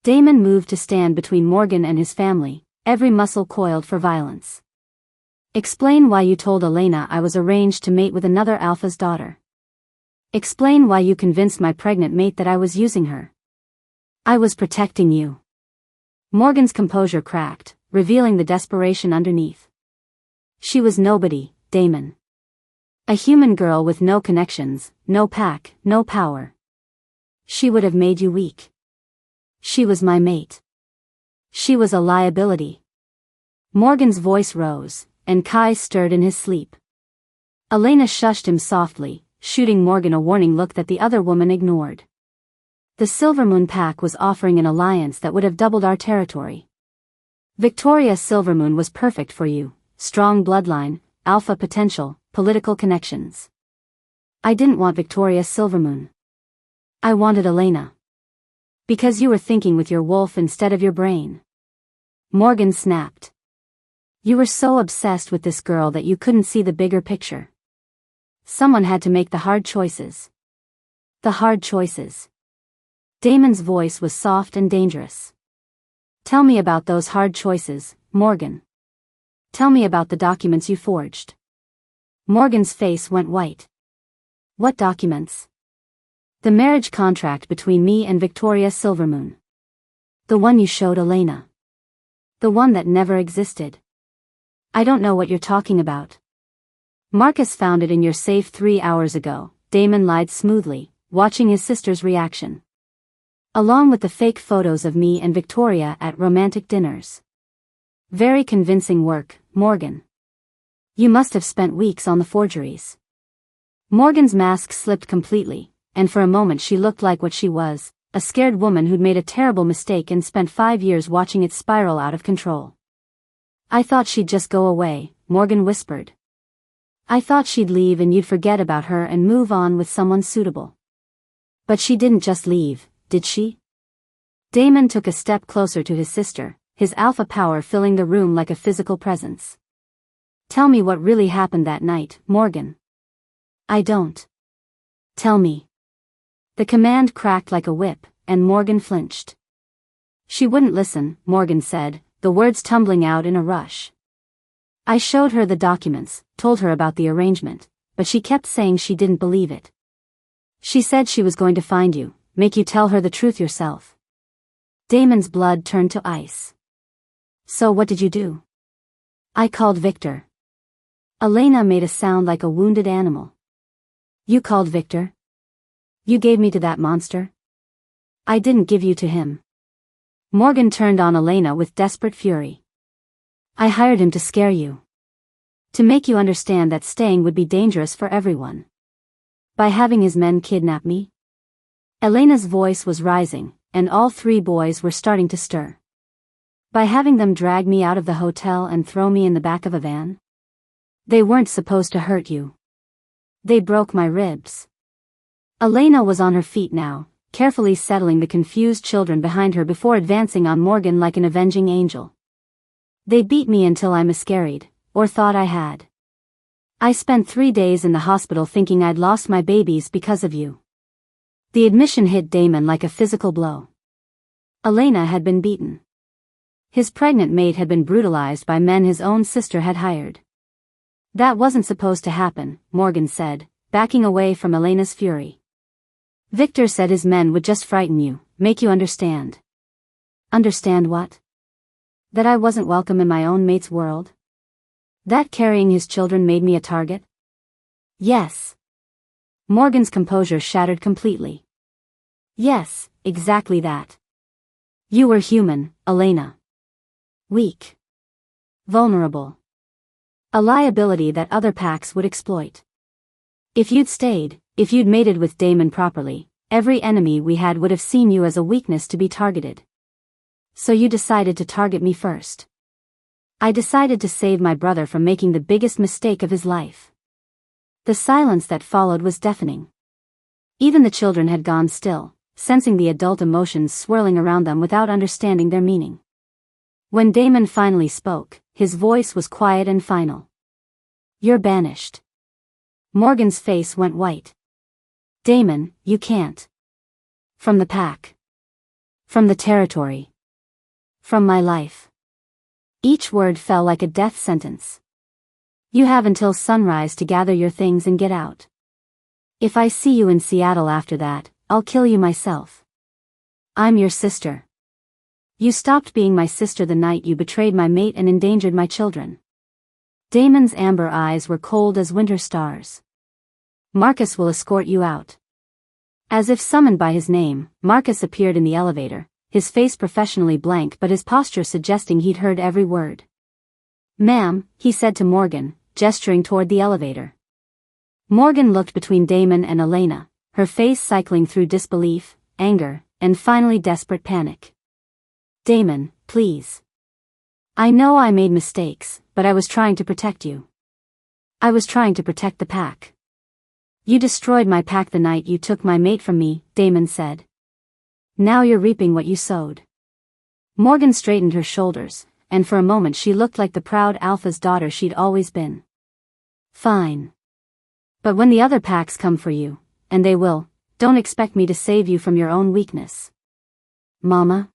Damon moved to stand between Morgan and his family, every muscle coiled for violence. Explain why you told Elena I was arranged to mate with another alpha's daughter. Explain why you convinced my pregnant mate that I was using her. I was protecting you. Morgan's composure cracked, revealing the desperation underneath. She was nobody, Damon. A human girl with no connections, no pack, no power. She would have made you weak. She was my mate. She was a liability. Morgan's voice rose, and Kai stirred in his sleep. Elena shushed him softly, shooting Morgan a warning look that the other woman ignored. The Silvermoon pack was offering an alliance that would have doubled our territory. Victoria Silvermoon was perfect for you, strong bloodline, alpha potential, political connections. I didn't want Victoria Silvermoon. I wanted Elena. Because you were thinking with your wolf instead of your brain. Morgan snapped. You were so obsessed with this girl that you couldn't see the bigger picture. Someone had to make the hard choices. The hard choices. Damon's voice was soft and dangerous. Tell me about those hard choices, Morgan. Tell me about the documents you forged. Morgan's face went white. What documents? The marriage contract between me and Victoria Silvermoon. The one you showed Elena. The one that never existed. I don't know what you're talking about. Marcus found it in your safe 3 hours ago, Damon lied smoothly, watching his sister's reaction. Along with the fake photos of me and Victoria at romantic dinners. Very convincing work, Morgan. You must have spent weeks on the forgeries. Morgan's mask slipped completely, and for a moment she looked like what she was, a scared woman who'd made a terrible mistake and spent 5 years watching it spiral out of control. I thought she'd just go away, Morgan whispered. I thought she'd leave and you'd forget about her and move on with someone suitable. But she didn't just leave, did she? Damon took a step closer to his sister, his alpha power filling the room like a physical presence. Tell me what really happened that night, Morgan. I don't. Tell me. The command cracked like a whip, and Morgan flinched. She wouldn't listen, Morgan said, the words tumbling out in a rush. I showed her the documents, told her about the arrangement, but she kept saying she didn't believe it. She said she was going to find you, make you tell her the truth yourself. Damon's blood turned to ice. So what did you do? I called Victor. Elena made a sound like a wounded animal. You called Victor? You gave me to that monster? I didn't give you to him. Morgan turned on Elena with desperate fury. I hired him to scare you. To make you understand that staying would be dangerous for everyone. By having his men kidnap me? Elena's voice was rising, and all 3 boys were starting to stir. By having them drag me out of the hotel and throw me in the back of a van? They weren't supposed to hurt you. They broke my ribs. Elena was on her feet now, carefully settling the confused children behind her before advancing on Morgan like an avenging angel. They beat me until I miscarried, or thought I had. I spent 3 days in the hospital thinking I'd lost my babies because of you. The admission hit Damon like a physical blow. Elena had been beaten. His pregnant mate had been brutalized by men his own sister had hired. That wasn't supposed to happen, Morgan said, backing away from Elena's fury. Victor said his men would just frighten you, make you understand. Understand what? That I wasn't welcome in my own mate's world? That carrying his children made me a target? Yes. Morgan's composure shattered completely. Yes, exactly that. You were human, Elena. Weak. Vulnerable. A liability that other packs would exploit. If you'd stayed, if you'd mated with Damon properly, every enemy we had would have seen you as a weakness to be targeted. So you decided to target me first. I decided to save my brother from making the biggest mistake of his life. The silence that followed was deafening. Even the children had gone still, sensing the adult emotions swirling around them without understanding their meaning. When Damon finally spoke, his voice was quiet and final. You're banished. Morgan's face went white. Damon, you can't. From the pack. From the territory. From my life. Each word fell like a death sentence. You have until sunrise to gather your things and get out. If I see you in Seattle after that, I'll kill you myself. I'm your sister. You stopped being my sister the night you betrayed my mate and endangered my children. Damon's amber eyes were cold as winter stars. Marcus will escort you out. As if summoned by his name, Marcus appeared in the elevator, his face professionally blank but his posture suggesting he'd heard every word. Ma'am, he said to Morgan, gesturing toward the elevator. Morgan looked between Damon and Elena, her face cycling through disbelief, anger, and finally desperate panic. Damon, please. I know I made mistakes, but I was trying to protect you. I was trying to protect the pack. You destroyed my pack the night you took my mate from me, Damon said. Now you're reaping what you sowed. Morgan straightened her shoulders, and for a moment she looked like the proud alpha's daughter she'd always been. Fine. But when the other packs come for you, and they will, don't expect me to save you from your own weakness. Mama?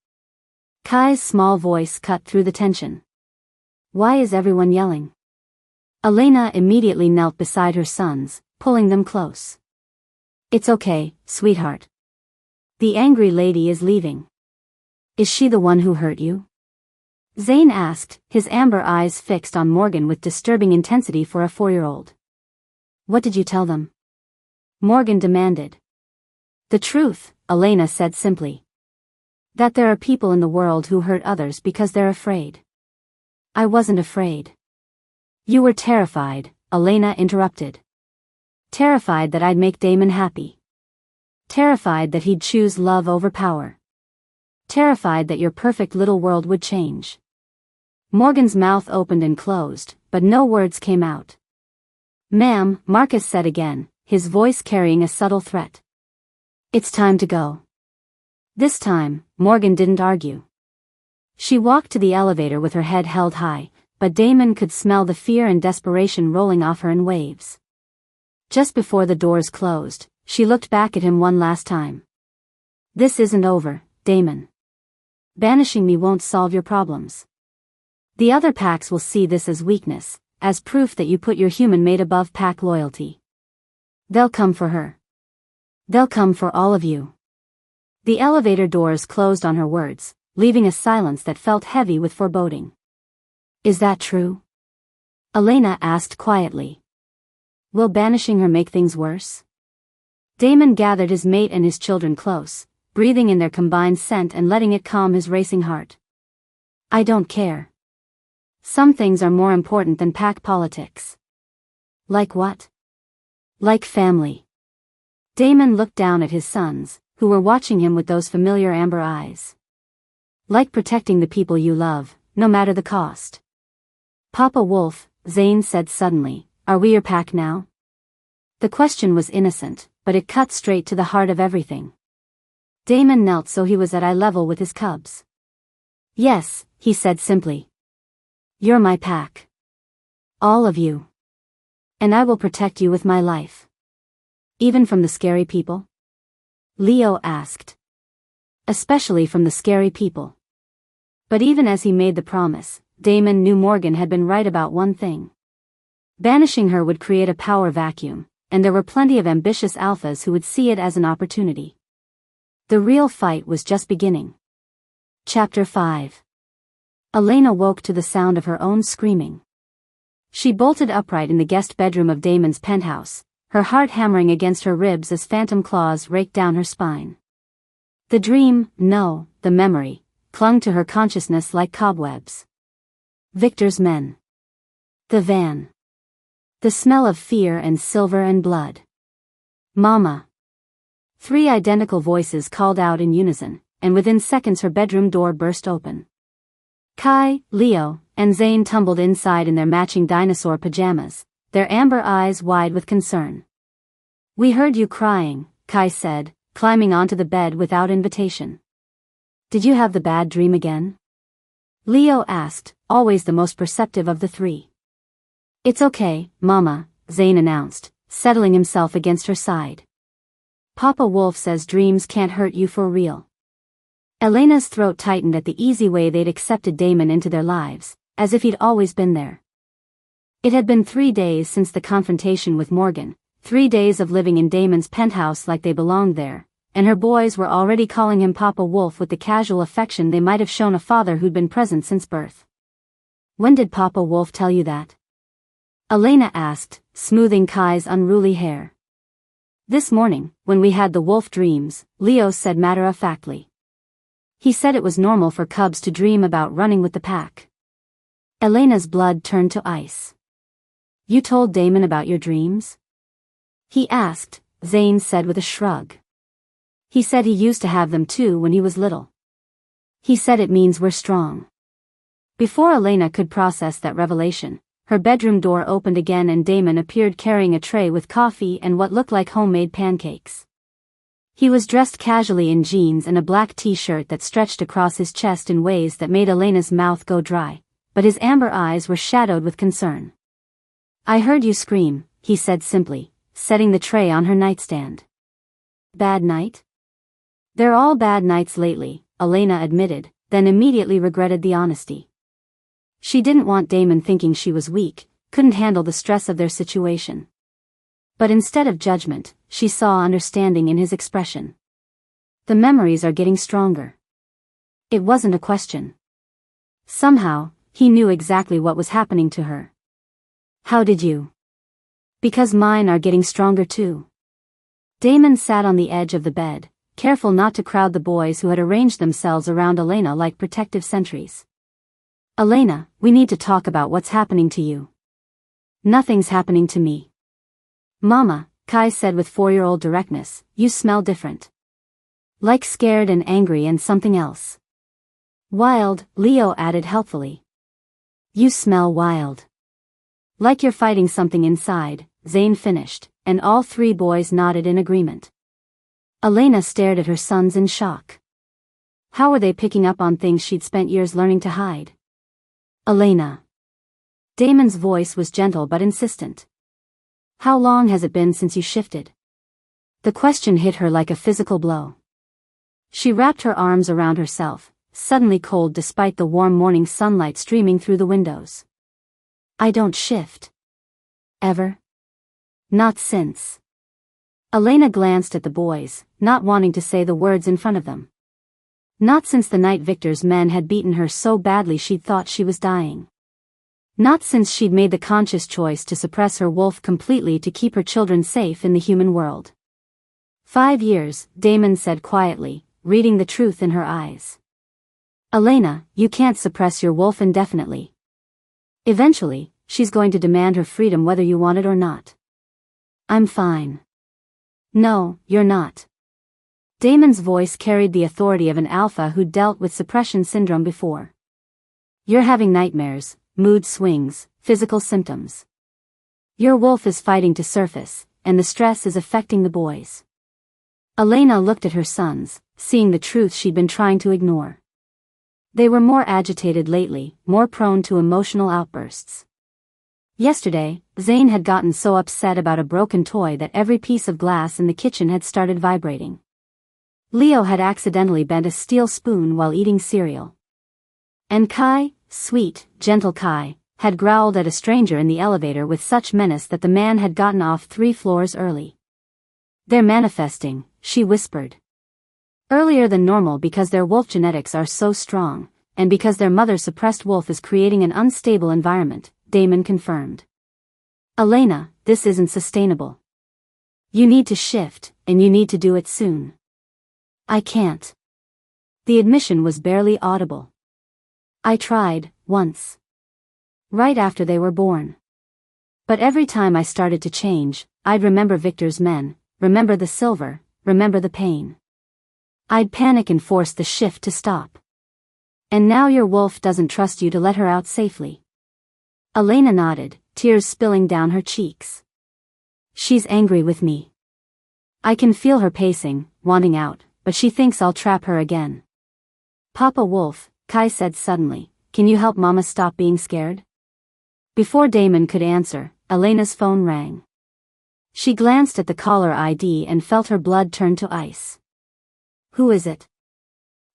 Kai's small voice cut through the tension. Why is everyone yelling? Elena immediately knelt beside her sons, pulling them close. It's okay, sweetheart. The angry lady is leaving. Is she the one who hurt you? Zane asked, his amber eyes fixed on Morgan with disturbing intensity for a 4-year-old. What did you tell them? Morgan demanded. The truth, Elena said simply. That there are people in the world who hurt others because they're afraid. I wasn't afraid. You were terrified, Elena interrupted. Terrified that I'd make Damon happy. Terrified that he'd choose love over power. Terrified that your perfect little world would change. Morgan's mouth opened and closed, but no words came out. "Ma'am," Marcus said again, his voice carrying a subtle threat. "It's time to go." This time, Morgan didn't argue. She walked to the elevator with her head held high, but Damon could smell the fear and desperation rolling off her in waves. Just before the doors closed, she looked back at him one last time. "This isn't over, Damon. Banishing me won't solve your problems. The other packs will see this as weakness, as proof that you put your human mate above pack loyalty. They'll come for her. They'll come for all of you." The elevator doors closed on her words, leaving a silence that felt heavy with foreboding. "Is that true?" Elena asked quietly. "Will banishing her make things worse?" Damon gathered his mate and his children close, breathing in their combined scent and letting it calm his racing heart. "I don't care. Some things are more important than pack politics." "Like what?" "Like family." Damon looked down at his sons, who were watching him with those familiar amber eyes. "Like protecting the people you love, no matter the cost." "Papa Wolf," Zane said suddenly, "are we your pack now?" The question was innocent, but it cut straight to the heart of everything. Damon knelt so he was at eye level with his cubs. "Yes," he said simply. "You're my pack. All of you. And I will protect you with my life." "Even from the scary people?" Leo asked. "Especially from the scary people." But even as he made the promise, Damon knew Morgan had been right about one thing. Banishing her would create a power vacuum, and there were plenty of ambitious alphas who would see it as an opportunity. The real fight was just beginning. Chapter 5. Elena woke to the sound of her own screaming. She bolted upright in the guest bedroom of Damon's penthouse, her heart hammering against her ribs as phantom claws raked down her spine. The dream, no, the memory, clung to her consciousness like cobwebs. Victor's men. The van. The smell of fear and silver and blood. "Mama." 3 identical voices called out in unison, and within seconds her bedroom door burst open. Kai, Leo, and Zane tumbled inside in their matching dinosaur pajamas, their amber eyes wide with concern. "We heard you crying," Kai said, climbing onto the bed without invitation. "Did you have the bad dream again?" Leo asked, always the most perceptive of the 3. "It's okay, Mama," Zane announced, settling himself against her side. "Papa Wolf says dreams can't hurt you for real." Elena's throat tightened at the easy way they'd accepted Damon into their lives, as if he'd always been there. It had been 3 days since the confrontation with Morgan, 3 days of living in Damon's penthouse like they belonged there, and her boys were already calling him Papa Wolf with the casual affection they might have shown a father who'd been present since birth. "When did Papa Wolf tell you that?" Elena asked, smoothing Kai's unruly hair. "This morning, when we had the wolf dreams," Leo said matter-of-factly. "He said it was normal for cubs to dream about running with the pack." Elena's blood turned to ice. "You told Damon about your dreams?" he asked, Zane said with a shrug. "He said he used to have them too when he was little. He said it means we're strong." Before Elena could process that revelation, her bedroom door opened again and Damon appeared carrying a tray with coffee and what looked like homemade pancakes. He was dressed casually in jeans and a black t-shirt that stretched across his chest in ways that made Elena's mouth go dry, but his amber eyes were shadowed with concern. "I heard you scream," he said simply, setting the tray on her nightstand. "Bad night?" "They're all bad nights lately," Elena admitted, then immediately regretted the honesty. She didn't want Damon thinking she was weak, couldn't handle the stress of their situation. But instead of judgment, she saw understanding in his expression. "The memories are getting stronger." It wasn't a question. Somehow, he knew exactly what was happening to her. "How did you?" "Because mine are getting stronger too." Damon sat on the edge of the bed, careful not to crowd the boys who had arranged themselves around Elena like protective sentries. "Elena, we need to talk about what's happening to you." "Nothing's happening to me." "Mama," Kai said with 4-year-old directness, you smell different. Like scared and angry and something else. Wild, Leo added helpfully. You smell wild. Like you're fighting something inside, Zane finished, and all 3 boys nodded in agreement. Elena stared at her sons in shock. How were they picking up on things she'd spent years learning to hide? Elena. Damon's voice was gentle but insistent. How long has it been since you shifted? The question hit her like a physical blow. She wrapped her arms around herself, suddenly cold despite the warm morning sunlight streaming through the windows. I don't shift. Ever? Not since. Elena glanced at the boys, not wanting to say the words in front of them. Not since the night Victor's men had beaten her so badly she'd thought she was dying. Not since she'd made the conscious choice to suppress her wolf completely to keep her children safe in the human world. 5 years, Damon said quietly, reading the truth in her eyes. Elena, you can't suppress your wolf indefinitely. Eventually, she's going to demand her freedom whether you want it or not. I'm fine. No, you're not. Damon's voice carried the authority of an alpha who'd dealt with suppression syndrome before. You're having nightmares, mood swings, physical symptoms. Your wolf is fighting to surface, and the stress is affecting the boys. Elena looked at her sons, seeing the truth she'd been trying to ignore. They were more agitated lately, more prone to emotional outbursts. Yesterday, Zane had gotten so upset about a broken toy that every piece of glass in the kitchen had started vibrating. Leo had accidentally bent a steel spoon while eating cereal. And Kai, sweet, gentle Kai, had growled at a stranger in the elevator with such menace that the man had gotten off 3 floors early. They're manifesting, she whispered. Earlier than normal because their wolf genetics are so strong, and because their mother-suppressed wolf is creating an unstable environment, Damon confirmed. Elena, this isn't sustainable. You need to shift, and you need to do it soon. I can't. The admission was barely audible. I tried, once. Right after they were born. But every time I started to change, I'd remember Victor's men, remember the silver, remember the pain. I'd panic and force the shift to stop. And now your wolf doesn't trust you to let her out safely. Elena nodded, tears spilling down her cheeks. She's angry with me. I can feel her pacing, wanting out, but she thinks I'll trap her again. Papa Wolf, Kai said suddenly, can you help Mama stop being scared? Before Damon could answer, Elena's phone rang. She glanced at the caller ID and felt her blood turn to ice. Who is it?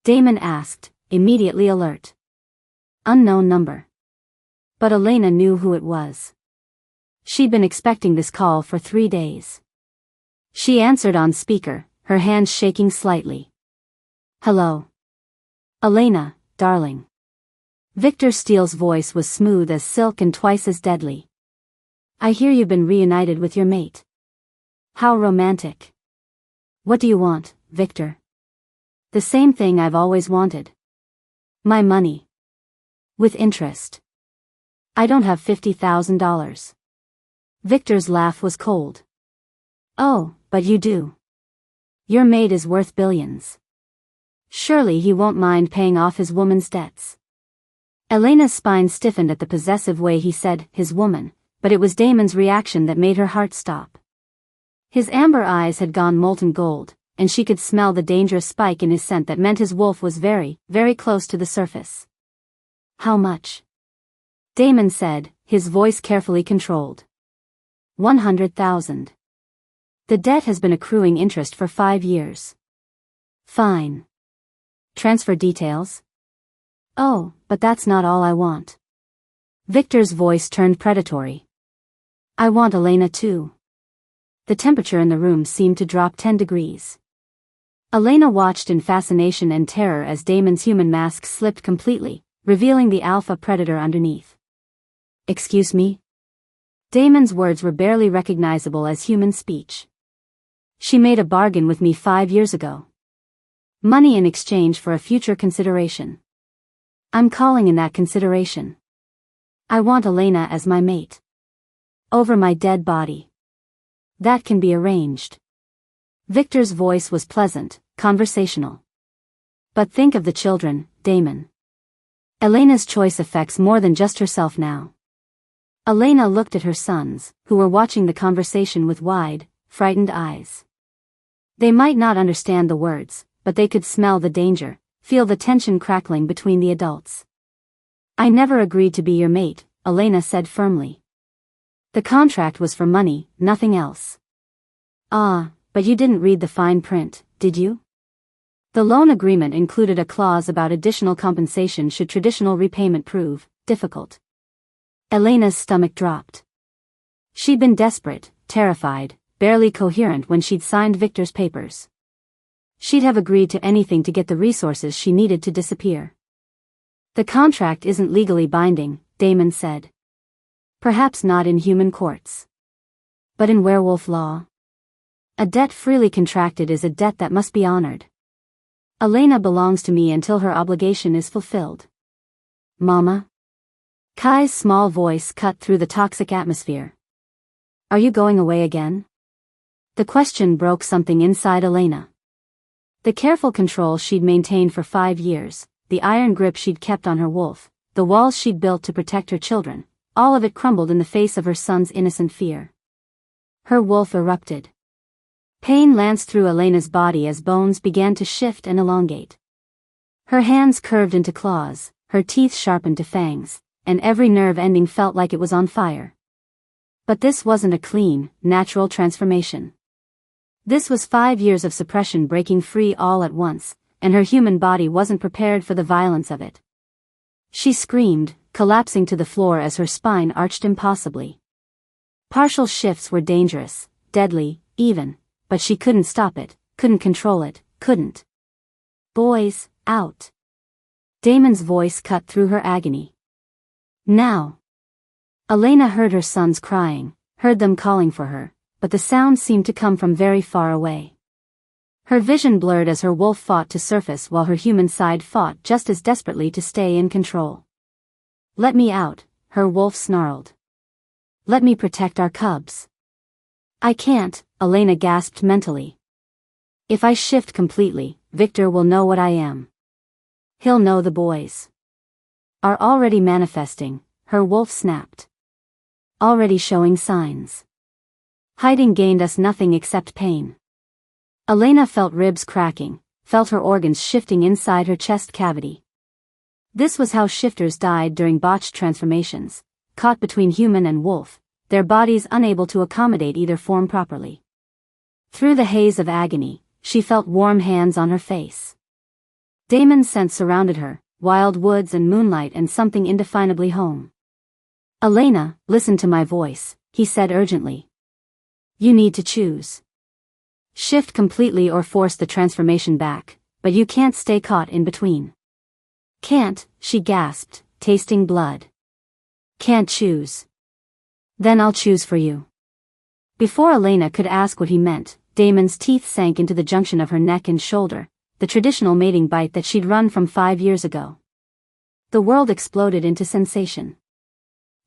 Damon asked, immediately alert. Unknown number. But Elena knew who it was. She'd been expecting this call for 3 days. She answered on speaker, her hands shaking slightly. Hello. Elena, darling. Victor Steele's voice was smooth as silk and twice as deadly. I hear you've been reunited with your mate. How romantic. What do you want, Victor? The same thing I've always wanted. My money. With interest. I don't have $50,000. Victor's laugh was cold. Oh, but you do. Your mate is worth billions. Surely he won't mind paying off his woman's debts. Elena's spine stiffened at the possessive way he said, his woman, but it was Damon's reaction that made her heart stop. His amber eyes had gone molten gold, and she could smell the dangerous spike in his scent that meant his wolf was very, very close to the surface. How much? Damon said, his voice carefully controlled. 100,000. The debt has been accruing interest for 5 years. Fine. Transfer details? Oh, but that's not all I want. Victor's voice turned predatory. I want Elena too. The temperature in the room seemed to drop 10 degrees. Elena watched in fascination and terror as Damon's human mask slipped completely, revealing the alpha predator underneath. Excuse me? Damon's words were barely recognizable as human speech. She made a bargain with me 5 years ago. Money in exchange for a future consideration. I'm calling in that consideration. I want Elena as my mate. Over my dead body. That can be arranged. Victor's voice was pleasant, conversational. But think of the children, Damon. Elena's choice affects more than just herself now. Elena looked at her sons, who were watching the conversation with wide, frightened eyes. They might not understand the words, but they could smell the danger, feel the tension crackling between the adults. I never agreed to be your mate, Elena said firmly. The contract was for money, nothing else. Ah, but you didn't read the fine print, did you? The loan agreement included a clause about additional compensation should traditional repayment prove difficult. Elena's stomach dropped. She'd been desperate, terrified, barely coherent when she'd signed Victor's papers. She'd have agreed to anything to get the resources she needed to disappear. The contract isn't legally binding, Damon said. Perhaps not in human courts. But in werewolf law? A debt freely contracted is a debt that must be honored. Elena belongs to me until her obligation is fulfilled. Mama? Kai's small voice cut through the toxic atmosphere. Are you going away again? The question broke something inside Elena. The careful control she'd maintained for 5 years, the iron grip she'd kept on her wolf, the walls she'd built to protect her children, all of it crumbled in the face of her son's innocent fear. Her wolf erupted. Pain lanced through Elena's body as bones began to shift and elongate. Her hands curved into claws, her teeth sharpened to fangs, and every nerve ending felt like it was on fire. But this wasn't a clean, natural transformation. This was 5 years of suppression breaking free all at once, and her human body wasn't prepared for the violence of it. She screamed, collapsing to the floor as her spine arched impossibly. Partial shifts were dangerous, deadly, even, but she couldn't stop it, couldn't control it, couldn't. Boys, out. Damon's voice cut through her agony. Now. Elena heard her sons crying, heard them calling for her, but the sound seemed to come from very far away. Her vision blurred as her wolf fought to surface while her human side fought just as desperately to stay in control. Let me out, her wolf snarled. Let me protect our cubs. I can't, Elena gasped mentally. If I shift completely, Victor will know what I am. He'll know the boys are already manifesting, her wolf snapped. Already showing signs. Hiding gained us nothing except pain. Elena felt ribs cracking, felt her organs shifting inside her chest cavity. This was how shifters died during botched transformations, caught between human and wolf, their bodies unable to accommodate either form properly. Through the haze of agony, she felt warm hands on her face. Damon's scent surrounded her, wild woods and moonlight and something indefinably home. Elena, listen to my voice, he said urgently. You need to choose. Shift completely or force the transformation back, but you can't stay caught in between. Can't, she gasped, tasting blood. Can't choose. Then I'll choose for you. Before Elena could ask what he meant, Damon's teeth sank into the junction of her neck and shoulder, the traditional mating bite that she'd run from 5 years ago. The world exploded into sensation.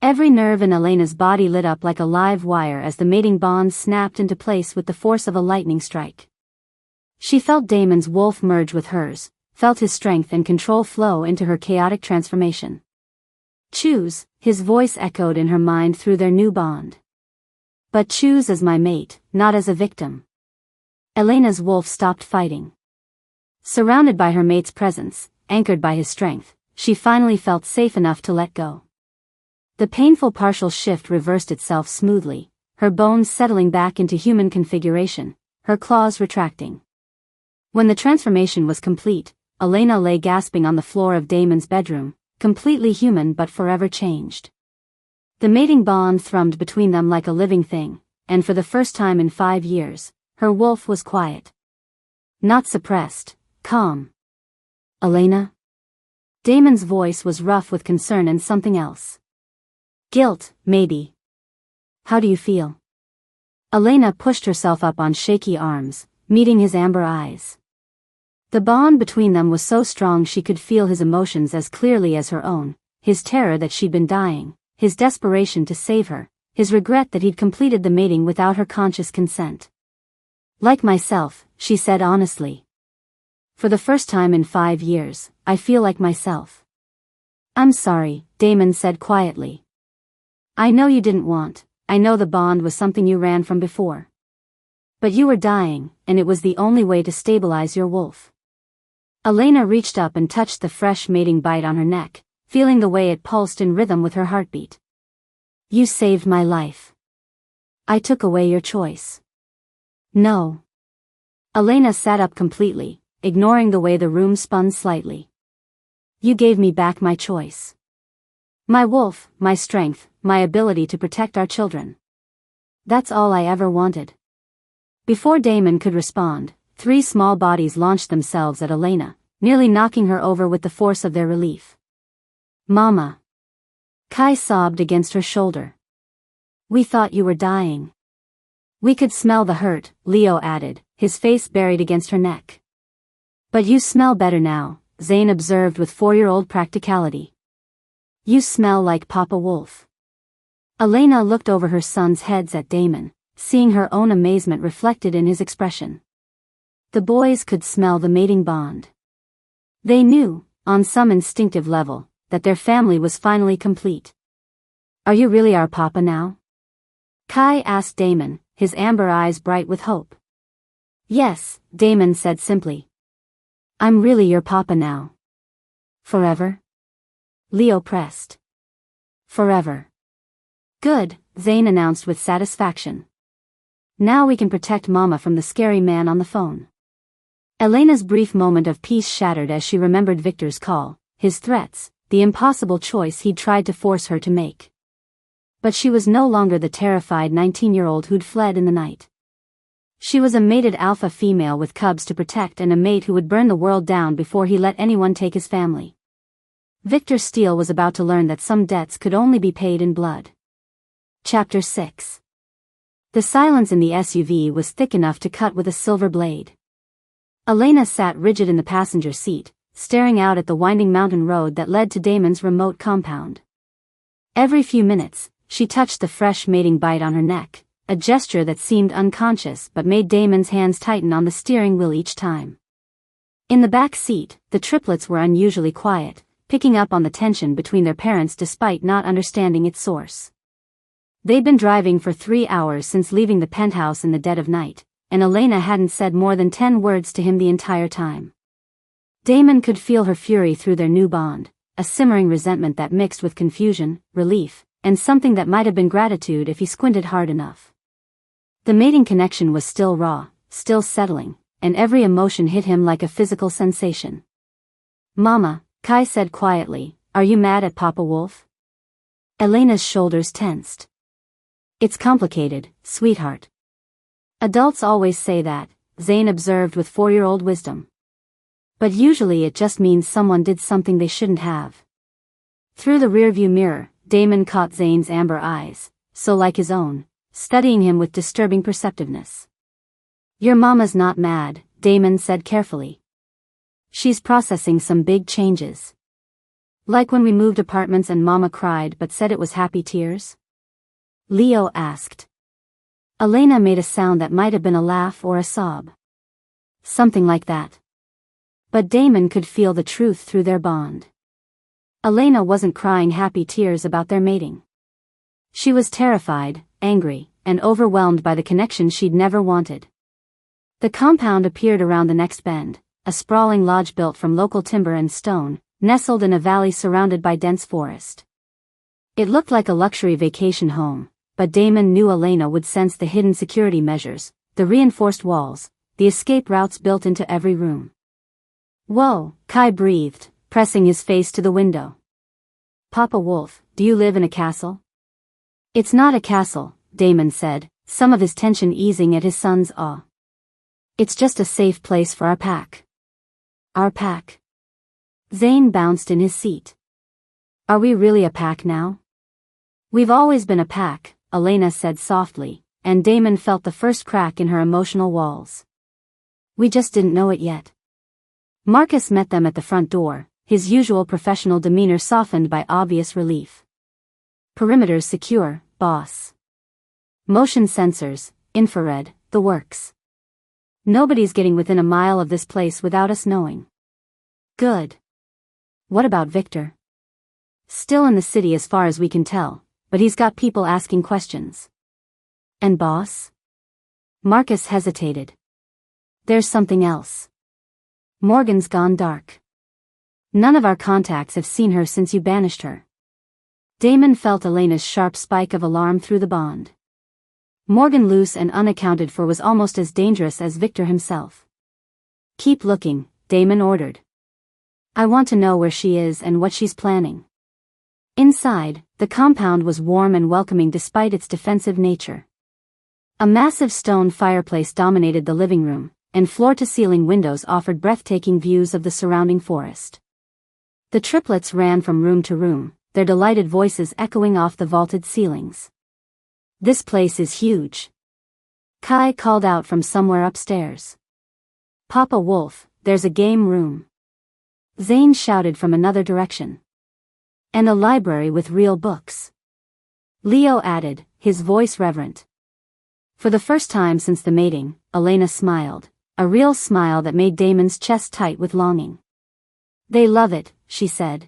Every nerve in Elena's body lit up like a live wire as the mating bond snapped into place with the force of a lightning strike. She felt Damon's wolf merge with hers, felt his strength and control flow into her chaotic transformation. Choose, his voice echoed in her mind through their new bond. But choose as my mate, not as a victim. Elena's wolf stopped fighting. Surrounded by her mate's presence, anchored by his strength, she finally felt safe enough to let go. The painful partial shift reversed itself smoothly, her bones settling back into human configuration, her claws retracting. When the transformation was complete, Elena lay gasping on the floor of Damon's bedroom, completely human but forever changed. The mating bond thrummed between them like a living thing, and for the first time in 5 years, her wolf was quiet. Not suppressed, calm. Elena? Damon's voice was rough with concern and something else. Guilt, maybe. How do you feel? Elena pushed herself up on shaky arms, meeting his amber eyes. The bond between them was so strong she could feel his emotions as clearly as her own, his terror that she'd been dying, his desperation to save her, his regret that he'd completed the mating without her conscious consent. Like myself, she said honestly. For the first time in 5 years, I feel like myself. I'm sorry, Damon said quietly. I know you didn't want, I know the bond was something you ran from before. But you were dying, and it was the only way to stabilize your wolf. Elena reached up and touched the fresh mating bite on her neck, feeling the way it pulsed in rhythm with her heartbeat. You saved my life. I took away your choice. No. Elena sat up completely, ignoring the way the room spun slightly. You gave me back my choice. My wolf, my strength, my ability to protect our children. That's all I ever wanted. Before Damon could respond, 3 small bodies launched themselves at Elena, nearly knocking her over with the force of their relief. Mama. Kai sobbed against her shoulder. We thought you were dying. We could smell the hurt, Leo added, his face buried against her neck. But you smell better now, Zane observed with 4-year-old practicality. You smell like Papa Wolf. Elena looked over her sons' heads at Damon, seeing her own amazement reflected in his expression. The boys could smell the mating bond. They knew, on some instinctive level, that their family was finally complete. Are you really our papa now? Kai asked Damon, his amber eyes bright with hope. Yes, Damon said simply. I'm really your papa now. Forever? Leo pressed. Forever. Good, Zane announced with satisfaction. Now we can protect Mama from the scary man on the phone. Elena's brief moment of peace shattered as she remembered Victor's call, his threats, the impossible choice he'd tried to force her to make. But she was no longer the terrified 19-year-old who'd fled in the night. She was a mated alpha female with cubs to protect and a mate who would burn the world down before he let anyone take his family. Victor Steele was about to learn that some debts could only be paid in blood. Chapter 6. The silence in the SUV was thick enough to cut with a silver blade. Elena sat rigid in the passenger seat, staring out at the winding mountain road that led to Damon's remote compound. Every few minutes, she touched the fresh mating bite on her neck, a gesture that seemed unconscious but made Damon's hands tighten on the steering wheel each time. In the back seat, the triplets were unusually quiet, picking up on the tension between their parents despite not understanding its source. They'd been driving for 3 hours since leaving the penthouse in the dead of night, and Elena hadn't said more than 10 words to him the entire time. Damon could feel her fury through their new bond, a simmering resentment that mixed with confusion, relief, and something that might have been gratitude if he squinted hard enough. The mating connection was still raw, still settling, and every emotion hit him like a physical sensation. Mama, Kai said quietly, are you mad at Papa Wolf? Elena's shoulders tensed. It's complicated, sweetheart. Adults always say that, Zane observed with 4-year-old wisdom. But usually it just means someone did something they shouldn't have. Through the rearview mirror, Damon caught Zane's amber eyes, so like his own, studying him with disturbing perceptiveness. Your mama's not mad, Damon said carefully. She's processing some big changes. Like when we moved apartments and Mama cried but said it was happy tears? Leo asked. Elena made a sound that might have been a laugh or a sob. Something like that. But Damon could feel the truth through their bond. Elena wasn't crying happy tears about their mating. She was terrified, angry, and overwhelmed by the connection she'd never wanted. The compound appeared around the next bend, a sprawling lodge built from local timber and stone, nestled in a valley surrounded by dense forest. It looked like a luxury vacation home, but Damon knew Elena would sense the hidden security measures, the reinforced walls, the escape routes built into every room. Whoa, Kai breathed, pressing his face to the window. Papa Wolf, do you live in a castle? It's not a castle, Damon said, some of his tension easing at his son's awe. It's just a safe place for our pack. Our pack? Zane bounced in his seat. Are we really a pack now? We've always been a pack, Elena said softly, and Damon felt the first crack in her emotional walls. We just didn't know it yet. Marcus met them at the front door, his usual professional demeanor softened by obvious relief. Perimeters secure, boss. Motion sensors, infrared, the works. Nobody's getting within a mile of this place without us knowing. Good. What about Victor? Still in the city as far as we can tell, but he's got people asking questions. And boss? Marcus hesitated. There's something else. Morgan's gone dark. None of our contacts have seen her since you banished her. Damon felt Elena's sharp spike of alarm through the bond. Morgan, loose and unaccounted for, was almost as dangerous as Victor himself. Keep looking, Damon ordered. I want to know where she is and what she's planning. Inside, the compound was warm and welcoming despite its defensive nature. A massive stone fireplace dominated the living room, and floor-to-ceiling windows offered breathtaking views of the surrounding forest. The triplets ran from room to room, their delighted voices echoing off the vaulted ceilings. This place is huge. Kai called out from somewhere upstairs. Papa Wolf, there's a game room. Zane shouted from another direction. And a library with real books. Leo added, his voice reverent. For the first time since the mating, Elena smiled, a real smile that made Damon's chest tight with longing. They love it, she said.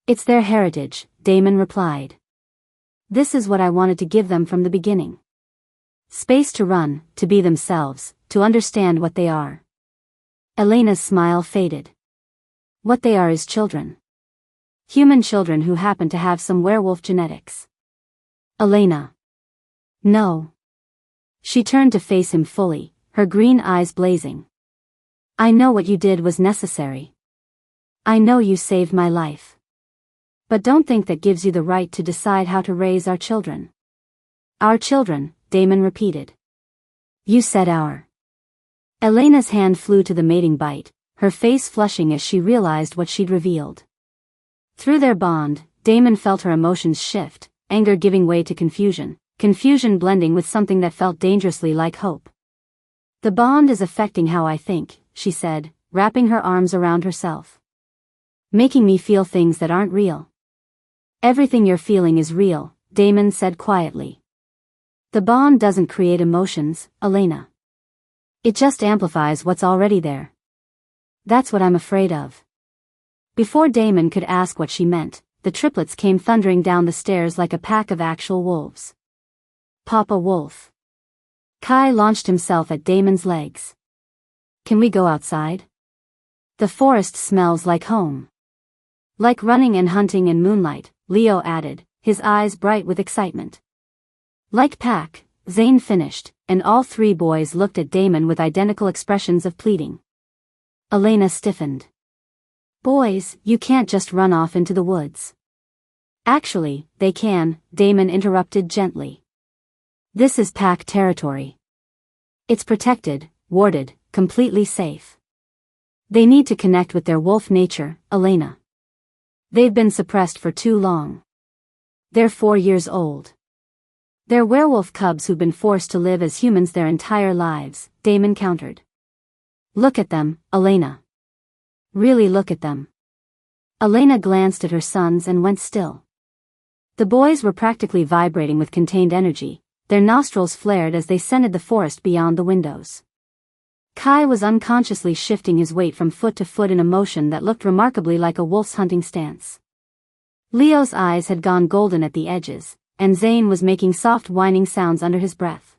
It's their heritage, Damon replied. This is what I wanted to give them from the beginning. Space to run, to be themselves, to understand what they are. Elena's smile faded. What they are is children. Human children who happen to have some werewolf genetics. Elena. No. She turned to face him fully, her green eyes blazing. I know what you did was necessary. I know you saved my life. But don't think that gives you the right to decide how to raise our children. Our children, Damon repeated. You said our. Elena's hand flew to the mating bite, her face flushing as she realized what she'd revealed. Through their bond, Damon felt her emotions shift, anger giving way to confusion blending with something that felt dangerously like hope. The bond is affecting how I think, she said, wrapping her arms around herself. Making me feel things that aren't real. Everything you're feeling is real, Damon said quietly. The bond doesn't create emotions, Elena. It just amplifies what's already there. That's what I'm afraid of. Before Damon could ask what she meant, the triplets came thundering down the stairs like a pack of actual wolves. Papa Wolf. Kai launched himself at Damon's legs. Can we go outside? The forest smells like home. Like running and hunting in moonlight, Leo added, his eyes bright with excitement. Like Pack, Zane finished, and all three boys looked at Damon with identical expressions of pleading. Elena stiffened. Boys, you can't just run off into the woods. Actually, they can, Damon interrupted gently. This is Pack territory. It's protected, warded, completely safe. They need to connect with their wolf nature, Elena. They've been suppressed for too long. They're 4 years old. They're werewolf cubs who've been forced to live as humans their entire lives, Damon countered. Look at them, Elena. Really look at them. Elena glanced at her sons and went still. The boys were practically vibrating with contained energy, their nostrils flared as they scented the forest beyond the windows. Kai was unconsciously shifting his weight from foot to foot in a motion that looked remarkably like a wolf's hunting stance. Leo's eyes had gone golden at the edges, and Zane was making soft whining sounds under his breath.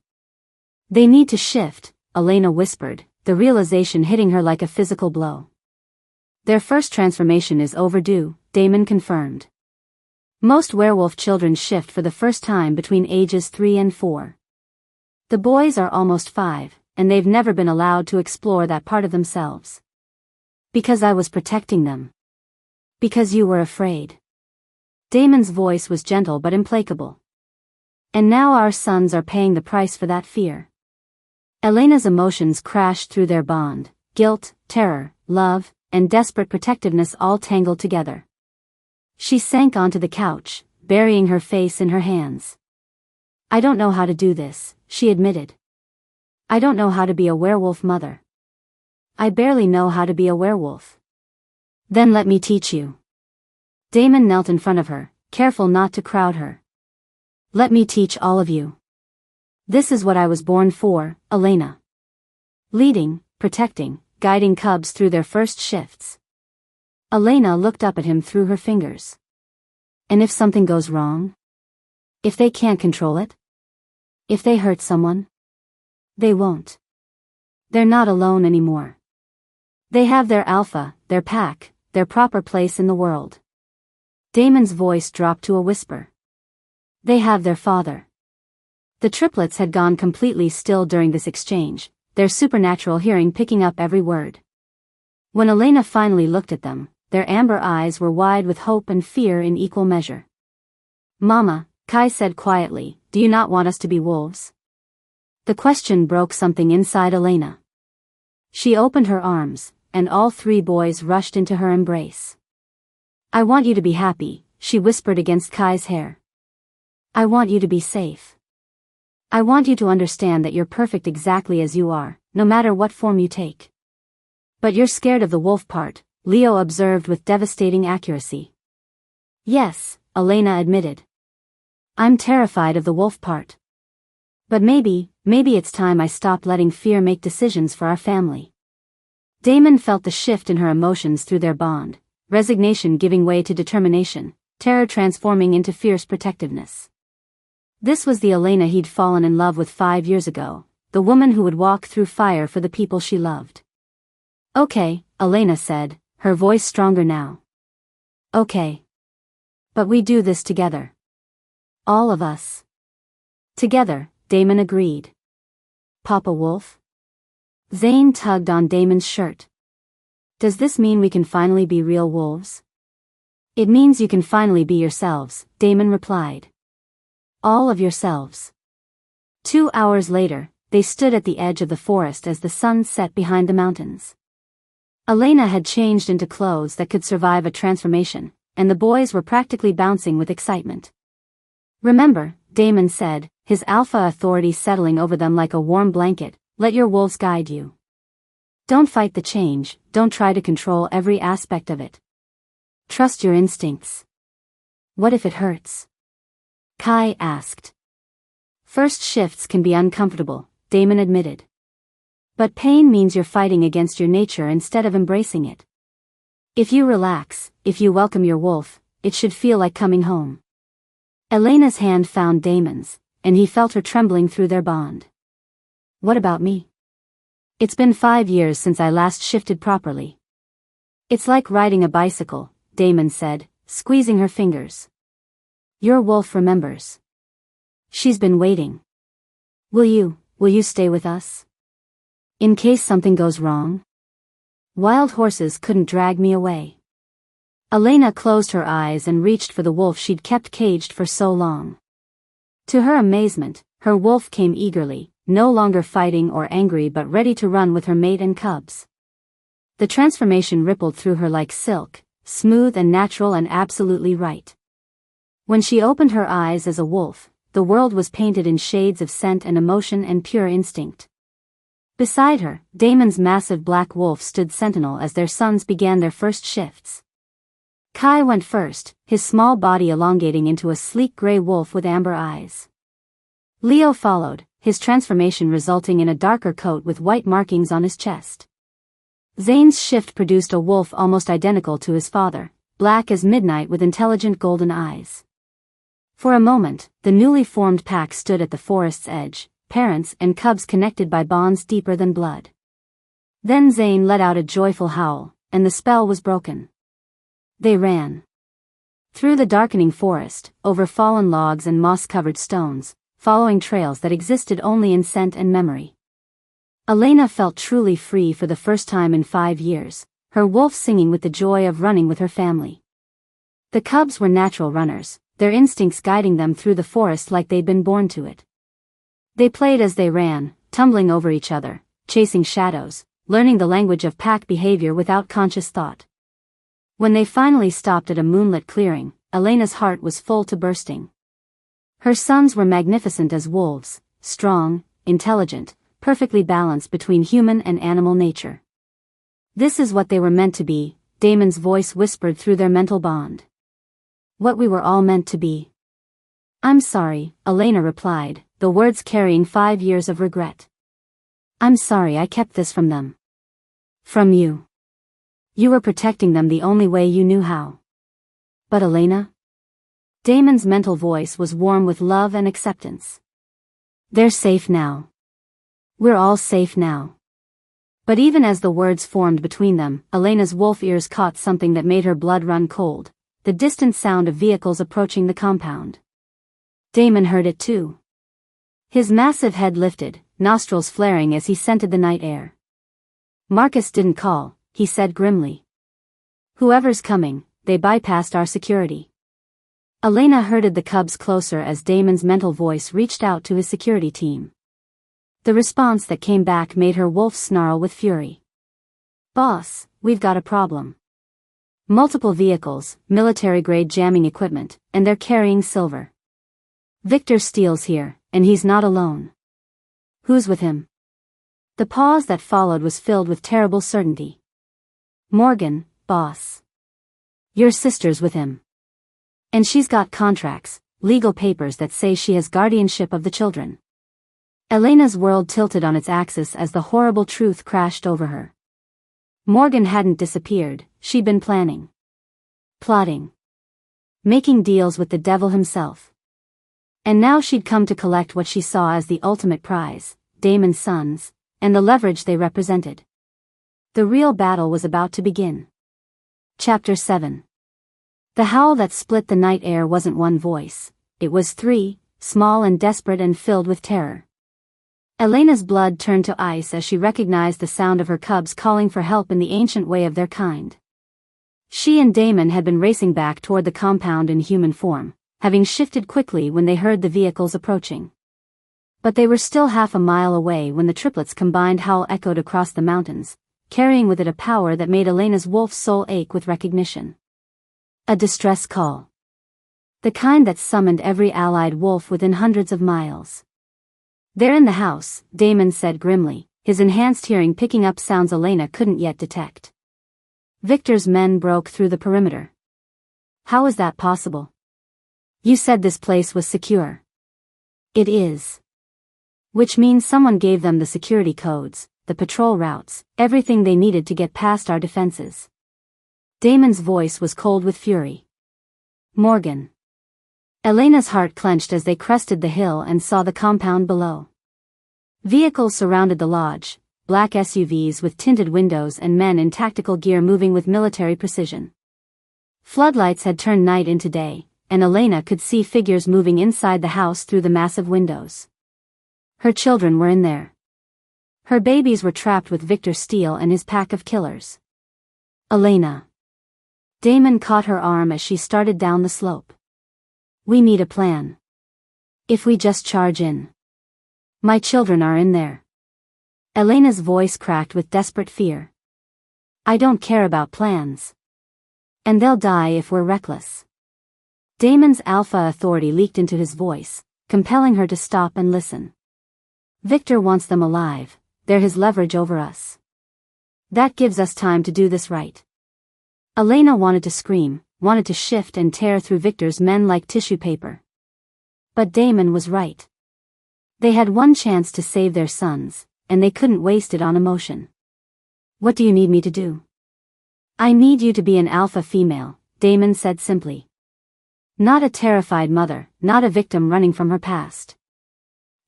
They need to shift, Elena whispered, the realization hitting her like a physical blow. Their first transformation is overdue, Damon confirmed. Most werewolf children shift for the first time between ages 3 and 4. The boys are almost 5, and they've never been allowed to explore that part of themselves. Because I was protecting them. Because you were afraid. Damon's voice was gentle but implacable. And now our sons are paying the price for that fear. Elena's emotions crashed through their bond, guilt, terror, love, and desperate protectiveness all tangled together. She sank onto the couch, burying her face in her hands. I don't know how to do this, she admitted. I don't know how to be a werewolf mother. I barely know how to be a werewolf. Then let me teach you. Damon knelt in front of her, careful not to crowd her. Let me teach all of you. This is what I was born for, Elena. Leading, protecting, guiding cubs through their first shifts. Elena looked up at him through her fingers. And if something goes wrong? If they can't control it? If they hurt someone? They won't. They're not alone anymore. They have their alpha, their pack, their proper place in the world. Damon's voice dropped to a whisper. They have their father. The triplets had gone completely still during this exchange, their supernatural hearing picking up every word. When Elena finally looked at them, their amber eyes were wide with hope and fear in equal measure. Mama, Kai said quietly, do you not want us to be wolves? The question broke something inside Elena. She opened her arms, and all three boys rushed into her embrace. I want you to be happy, she whispered against Kai's hair. I want you to be safe. I want you to understand that you're perfect exactly as you are, no matter what form you take. But you're scared of the wolf part, Leo observed with devastating accuracy. Yes, Elena admitted. I'm terrified of the wolf part. But maybe it's time I stopped letting fear make decisions for our family. Damon felt the shift in her emotions through their bond, resignation giving way to determination, terror transforming into fierce protectiveness. This was the Elena he'd fallen in love with 5 years ago, the woman who would walk through fire for the people she loved. Okay, Elena said, her voice stronger now. Okay. But we do this together. All of us. Together, Damon agreed. Papa Wolf? Zane tugged on Damon's shirt. Does this mean we can finally be real wolves? It means you can finally be yourselves, Damon replied. All of yourselves. 2 hours later, they stood at the edge of the forest as the sun set behind the mountains. Elena had changed into clothes that could survive a transformation, and the boys were practically bouncing with excitement. Remember, Damon said, his alpha authority settling over them like a warm blanket, let your wolves guide you. Don't fight the change, don't try to control every aspect of it. Trust your instincts. What if it hurts? Kai asked. First shifts can be uncomfortable, Damon admitted. But pain means you're fighting against your nature instead of embracing it. If you relax, if you welcome your wolf, it should feel like coming home. Elena's hand found Damon's, and he felt her trembling through their bond. What about me? It's been 5 years since I last shifted properly. It's like riding a bicycle, Damon said, squeezing her fingers. Your wolf remembers. She's been waiting. Will you stay with us? In case something goes wrong? Wild horses couldn't drag me away. Elena closed her eyes and reached for the wolf she'd kept caged for so long. To her amazement, her wolf came eagerly, no longer fighting or angry but ready to run with her mate and cubs. The transformation rippled through her like silk, smooth and natural and absolutely right. When she opened her eyes as a wolf, the world was painted in shades of scent and emotion and pure instinct. Beside her, Damon's massive black wolf stood sentinel as their sons began their first shifts. Kai went first, his small body elongating into a sleek gray wolf with amber eyes. Leo followed, his transformation resulting in a darker coat with white markings on his chest. Zane's shift produced a wolf almost identical to his father, black as midnight with intelligent golden eyes. For a moment, the newly formed pack stood at the forest's edge, parents and cubs connected by bonds deeper than blood. Then Zane let out a joyful howl, and the spell was broken. They ran. Through the darkening forest, over fallen logs and moss-covered stones, following trails that existed only in scent and memory. Elena felt truly free for the first time in 5 years, her wolf singing with the joy of running with her family. The cubs were natural runners, their instincts guiding them through the forest like they'd been born to it. They played as they ran, tumbling over each other, chasing shadows, learning the language of pack behavior without conscious thought. When they finally stopped at a moonlit clearing, Elena's heart was full to bursting. Her sons were magnificent as wolves, strong, intelligent, perfectly balanced between human and animal nature. This is what they were meant to be, Damon's voice whispered through their mental bond. What we were all meant to be. I'm sorry, Elena replied, the words carrying 5 years of regret. I'm sorry I kept this from them. From you. You were protecting them the only way you knew how. But Elena? Damon's mental voice was warm with love and acceptance. They're safe now. We're all safe now. But even as the words formed between them, Elena's wolf ears caught something that made her blood run cold, the distant sound of vehicles approaching the compound. Damon heard it too. His massive head lifted, nostrils flaring as he scented the night air. Marcus didn't call, he said grimly. Whoever's coming, they bypassed our security. Elena herded the cubs closer as Damon's mental voice reached out to his security team. The response that came back made her wolf snarl with fury. Boss, we've got a problem. Multiple vehicles, military-grade jamming equipment, and they're carrying silver. Victor Steele's here, and he's not alone. Who's with him? The pause that followed was filled with terrible certainty. Morgan, boss. Your sister's with him. And she's got contracts, legal papers that say she has guardianship of the children. Elena's world tilted on its axis as the horrible truth crashed over her. Morgan hadn't disappeared, she'd been planning. Plotting. Making deals with the devil himself. And now she'd come to collect what she saw as the ultimate prize, Damon's sons, and the leverage they represented. The real battle was about to begin. Chapter 7. The howl that split the night air wasn't one voice, it was three, small and desperate and filled with terror. Elena's blood turned to ice as she recognized the sound of her cubs calling for help in the ancient way of their kind. She and Damon had been racing back toward the compound in human form, having shifted quickly when they heard the vehicles approaching. But they were still half a mile away when the triplets' combined howl echoed across the mountains, carrying with it a power that made Elena's wolf's soul ache with recognition. A distress call. The kind that summoned every allied wolf within hundreds of miles. They're in the house, Damon said grimly, his enhanced hearing picking up sounds Elena couldn't yet detect. Victor's men broke through the perimeter. How is that possible? You said this place was secure. It is. Which means someone gave them the security codes, the patrol routes, everything they needed to get past our defenses. Damon's voice was cold with fury. Morgan. Elena's heart clenched as they crested the hill and saw the compound below. Vehicles surrounded the lodge, black SUVs with tinted windows and men in tactical gear moving with military precision. Floodlights had turned night into day, and Elena could see figures moving inside the house through the massive windows. Her children were in there. Her babies were trapped with Victor Steele and his pack of killers. Elena. Damon caught her arm as she started down the slope. We need a plan. If we just charge in. My children are in there. Elena's voice cracked with desperate fear. I don't care about plans. And they'll die if we're reckless. Damon's alpha authority leaked into his voice, compelling her to stop and listen. Victor wants them alive, they're his leverage over us. That gives us time to do this right. Elena wanted to scream, wanted to shift and tear through Victor's men like tissue paper. But Damon was right. They had one chance to save their sons, and they couldn't waste it on emotion. What do you need me to do? I need you to be an alpha female, Damon said simply. Not a terrified mother, not a victim running from her past.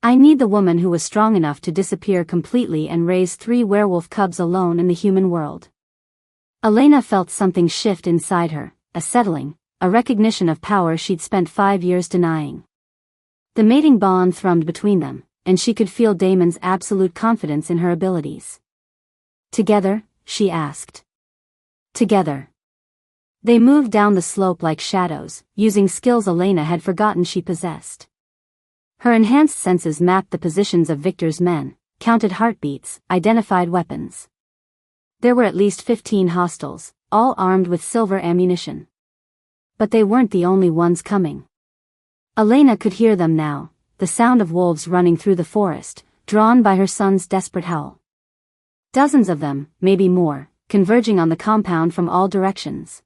I need the woman who was strong enough to disappear completely and raise 3 werewolf cubs alone in the human world. Elena felt something shift inside her, a settling, a recognition of power she'd spent 5 years denying. The mating bond thrummed between them, and she could feel Damon's absolute confidence in her abilities. Together, she asked. Together. They moved down the slope like shadows, using skills Elena had forgotten she possessed. Her enhanced senses mapped the positions of Victor's men, counted heartbeats, identified weapons. There were at least 15 hostiles, all armed with silver ammunition. But they weren't the only ones coming. Elena could hear them now, the sound of wolves running through the forest, drawn by her son's desperate howl. Dozens of them, maybe more, converging on the compound from all directions.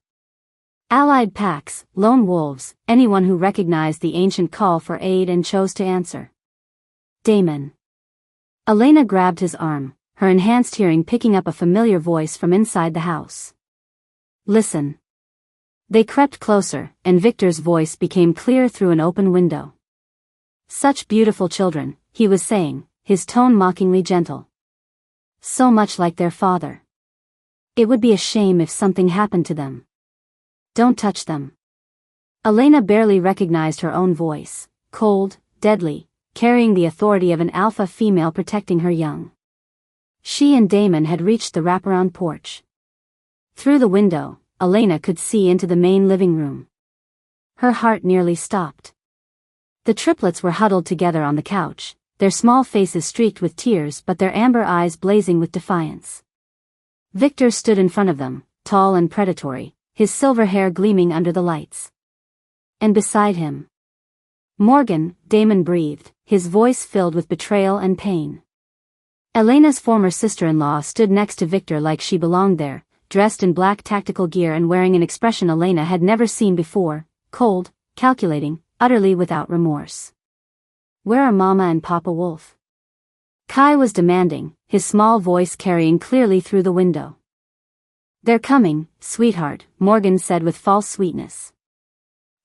Allied packs, lone wolves, anyone who recognized the ancient call for aid and chose to answer. Damon. Elena grabbed his arm, her enhanced hearing picking up a familiar voice from inside the house. Listen. They crept closer, and Victor's voice became clear through an open window. Such beautiful children, he was saying, his tone mockingly gentle. So much like their father. It would be a shame if something happened to them. Don't touch them. Elena barely recognized her own voice, cold, deadly, carrying the authority of an alpha female protecting her young. She and Damon had reached the wraparound porch. Through the window, Elena could see into the main living room. Her heart nearly stopped. The triplets were huddled together on the couch, their small faces streaked with tears but their amber eyes blazing with defiance. Victor stood in front of them, tall and predatory, his silver hair gleaming under the lights. And beside him, Morgan, Damon breathed, his voice filled with betrayal and pain. Elena's former sister-in-law stood next to Victor like she belonged there, dressed in black tactical gear and wearing an expression Elena had never seen before, cold, calculating, utterly without remorse. Where are Mama and Papa Wolf? Kai was demanding, his small voice carrying clearly through the window. They're coming, sweetheart, Morgan said with false sweetness.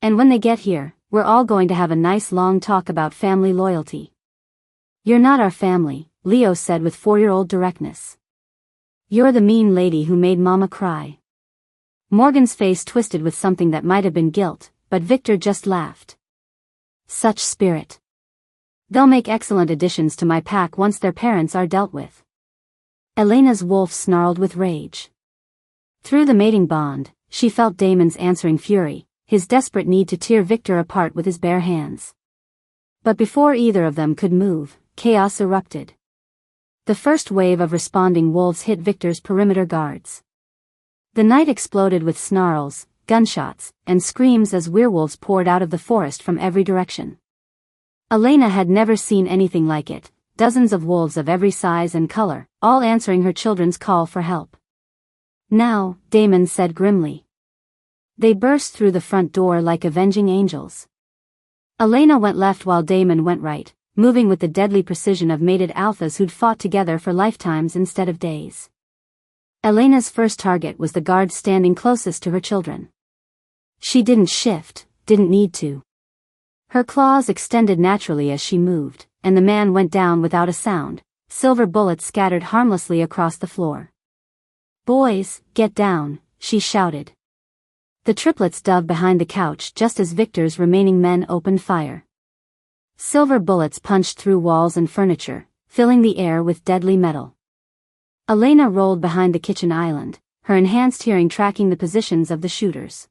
And when they get here, we're all going to have a nice long talk about family loyalty. You're not our family, Leo said with 4-year-old directness. You're the mean lady who made Mama cry. Morgan's face twisted with something that might have been guilt, but Victor just laughed. Such spirit. They'll make excellent additions to my pack once their parents are dealt with. Elena's wolf snarled with rage. Through the mating bond, she felt Damon's answering fury, his desperate need to tear Victor apart with his bare hands. But before either of them could move, chaos erupted. The first wave of responding wolves hit Victor's perimeter guards. The night exploded with snarls, gunshots, and screams as werewolves poured out of the forest from every direction. Elena had never seen anything like it, dozens of wolves of every size and color, all answering her children's call for help. Now, Damon said grimly. They burst through the front door like avenging angels. Elena went left while Damon went right, moving with the deadly precision of mated alphas who'd fought together for lifetimes instead of days. Elena's first target was the guard standing closest to her children. She didn't shift, didn't need to. Her claws extended naturally as she moved, and the man went down without a sound, silver bullets scattered harmlessly across the floor. Boys, get down, she shouted. The triplets dove behind the couch just as Victor's remaining men opened fire. Silver bullets punched through walls and furniture, filling the air with deadly metal. Elena rolled behind the kitchen island, her enhanced hearing tracking the positions of the shooters.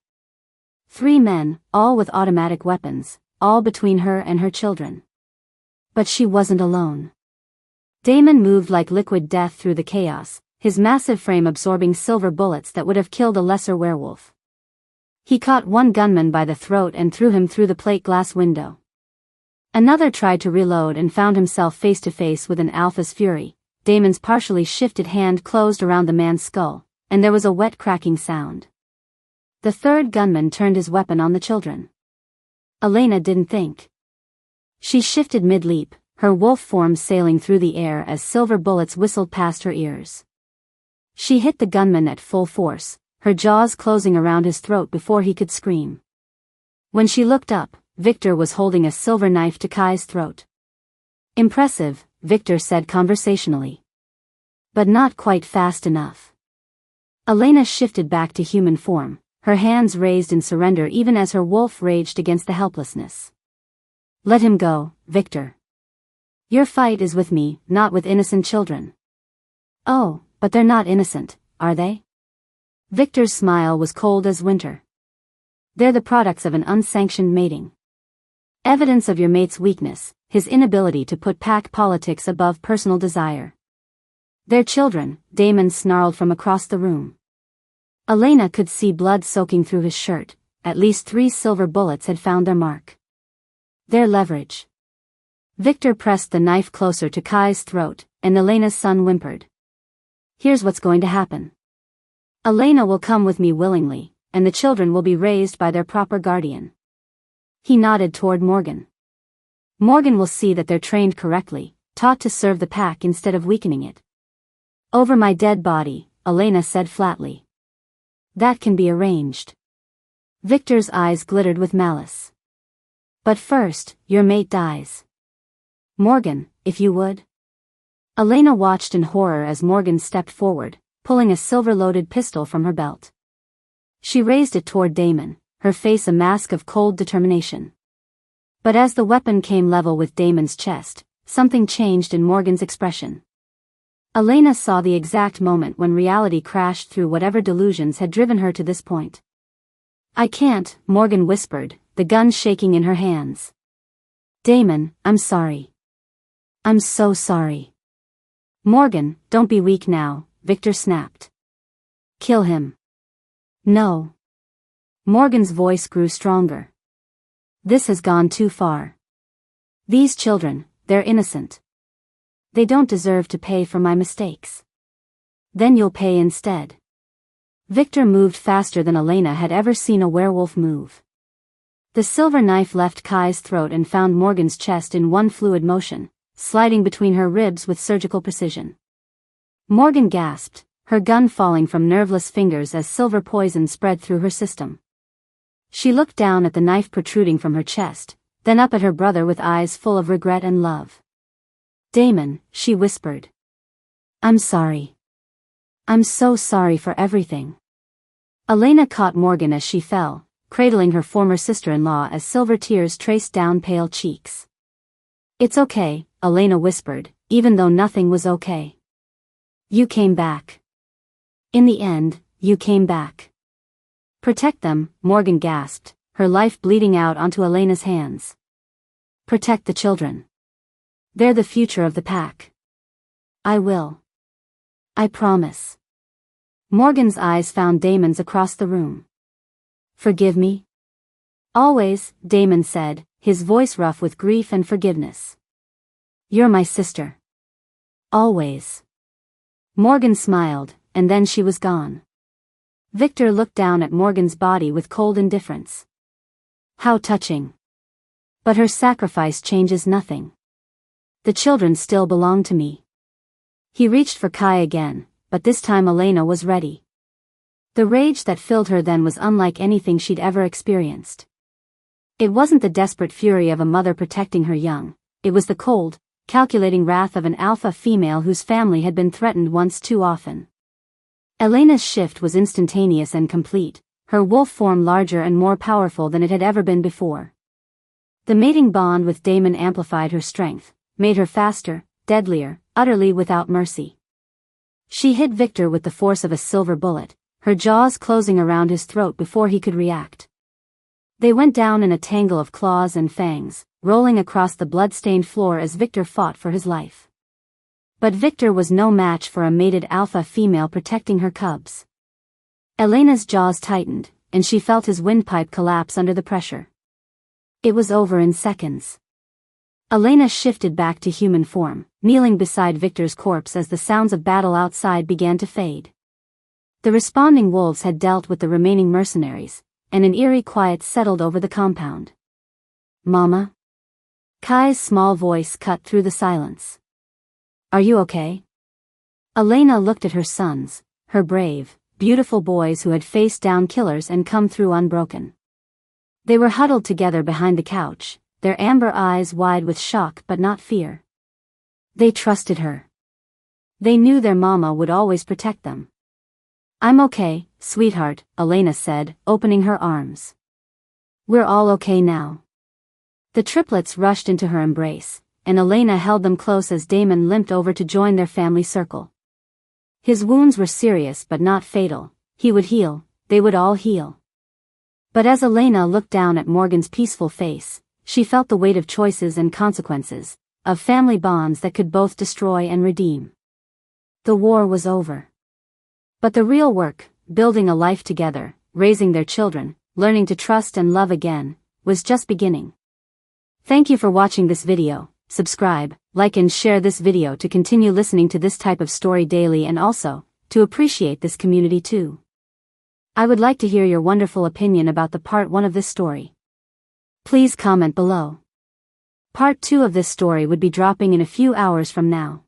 3 men, all with automatic weapons, all between her and her children. But she wasn't alone. Damon moved like liquid death through the chaos, his massive frame absorbing silver bullets that would have killed a lesser werewolf. He caught one gunman by the throat and threw him through the plate glass window. Another tried to reload and found himself face to face with an alpha's fury. Damon's partially shifted hand closed around the man's skull, and there was a wet cracking sound. The third gunman turned his weapon on the children. Elena didn't think. She shifted mid-leap, her wolf form sailing through the air as silver bullets whistled past her ears. She hit the gunman at full force, her jaws closing around his throat before he could scream. When she looked up, Victor was holding a silver knife to Kai's throat. Impressive, Victor said conversationally. But not quite fast enough. Elena shifted back to human form, her hands raised in surrender even as her wolf raged against the helplessness. Let him go, Victor. Your fight is with me, not with innocent children. Oh, but they're not innocent, are they? Victor's smile was cold as winter. They're the products of an unsanctioned mating. Evidence of your mate's weakness, his inability to put pack politics above personal desire. They're children, Damon snarled from across the room. Elena could see blood soaking through his shirt, at least 3 silver bullets had found their mark. Their leverage. Victor pressed the knife closer to Kai's throat, and Elena's son whimpered. Here's what's going to happen. Elena will come with me willingly, and the children will be raised by their proper guardian. He nodded toward Morgan. Morgan will see that they're trained correctly, taught to serve the pack instead of weakening it. Over my dead body, Elena said flatly. That can be arranged. Victor's eyes glittered with malice. But first, your mate dies. Morgan, if you would. Elena watched in horror as Morgan stepped forward, pulling a silver-loaded pistol from her belt. She raised it toward Damon, her face a mask of cold determination. But as the weapon came level with Damon's chest, something changed in Morgan's expression. Elena saw the exact moment when reality crashed through whatever delusions had driven her to this point. I can't, Morgan whispered, the gun shaking in her hands. Damon, I'm sorry. I'm so sorry. Morgan, don't be weak now, Victor snapped. Kill him. No. Morgan's voice grew stronger. This has gone too far. These children, they're innocent. They don't deserve to pay for my mistakes. Then you'll pay instead. Victor moved faster than Elena had ever seen a werewolf move. The silver knife left Kai's throat and found Morgan's chest in one fluid motion, sliding between her ribs with surgical precision. Morgan gasped, her gun falling from nerveless fingers as silver poison spread through her system. She looked down at the knife protruding from her chest, then up at her brother with eyes full of regret and love. Damon, she whispered. I'm sorry. I'm so sorry for everything. Elena caught Morgan as she fell, cradling her former sister-in-law as silver tears traced down pale cheeks. It's okay, Elena whispered, even though nothing was okay. You came back. In the end, you came back. Protect them, Morgan gasped, her life bleeding out onto Elena's hands. Protect the children. They're the future of the pack. I will. I promise. Morgan's eyes found Damon's across the room. Forgive me? Always, Damon said, his voice rough with grief and forgiveness. You're my sister. Always. Morgan smiled, and then she was gone. Victor looked down at Morgan's body with cold indifference. How touching. But her sacrifice changes nothing. The children still belong to me. He reached for Kai again, but this time Elena was ready. The rage that filled her then was unlike anything she'd ever experienced. It wasn't the desperate fury of a mother protecting her young, it was the cold, calculating wrath of an alpha female whose family had been threatened once too often. Elena's shift was instantaneous and complete, her wolf form larger and more powerful than it had ever been before. The mating bond with Damon amplified her strength, made her faster, deadlier, utterly without mercy. She hit Victor with the force of a silver bullet, her jaws closing around his throat before he could react. They went down in a tangle of claws and fangs, rolling across the blood-stained floor as Victor fought for his life. But Victor was no match for a mated alpha female protecting her cubs. Elena's jaws tightened, and she felt his windpipe collapse under the pressure. It was over in seconds. Elena shifted back to human form, kneeling beside Victor's corpse as the sounds of battle outside began to fade. The responding wolves had dealt with the remaining mercenaries, and an eerie quiet settled over the compound. Mama? Kai's small voice cut through the silence. Are you okay? Elena looked at her sons, her brave, beautiful boys who had faced down killers and come through unbroken. They were huddled together behind the couch, their amber eyes wide with shock but not fear. They trusted her. They knew their mama would always protect them. I'm okay, sweetheart, Elena said, opening her arms. We're all okay now. The triplets rushed into her embrace, and Elena held them close as Damon limped over to join their family circle. His wounds were serious but not fatal. He would heal, they would all heal. But as Elena looked down at Morgan's peaceful face, she felt the weight of choices and consequences, of family bonds that could both destroy and redeem. The war was over. But the real work, building a life together, raising their children, learning to trust and love again, was just beginning. Thank you for watching this video. Subscribe, like and share this video to continue listening to this type of story daily and also, to appreciate this community too. I would like to hear your wonderful opinion about the part 1 of this story. Please comment below. Part 2 of this story would be dropping in a few hours from now.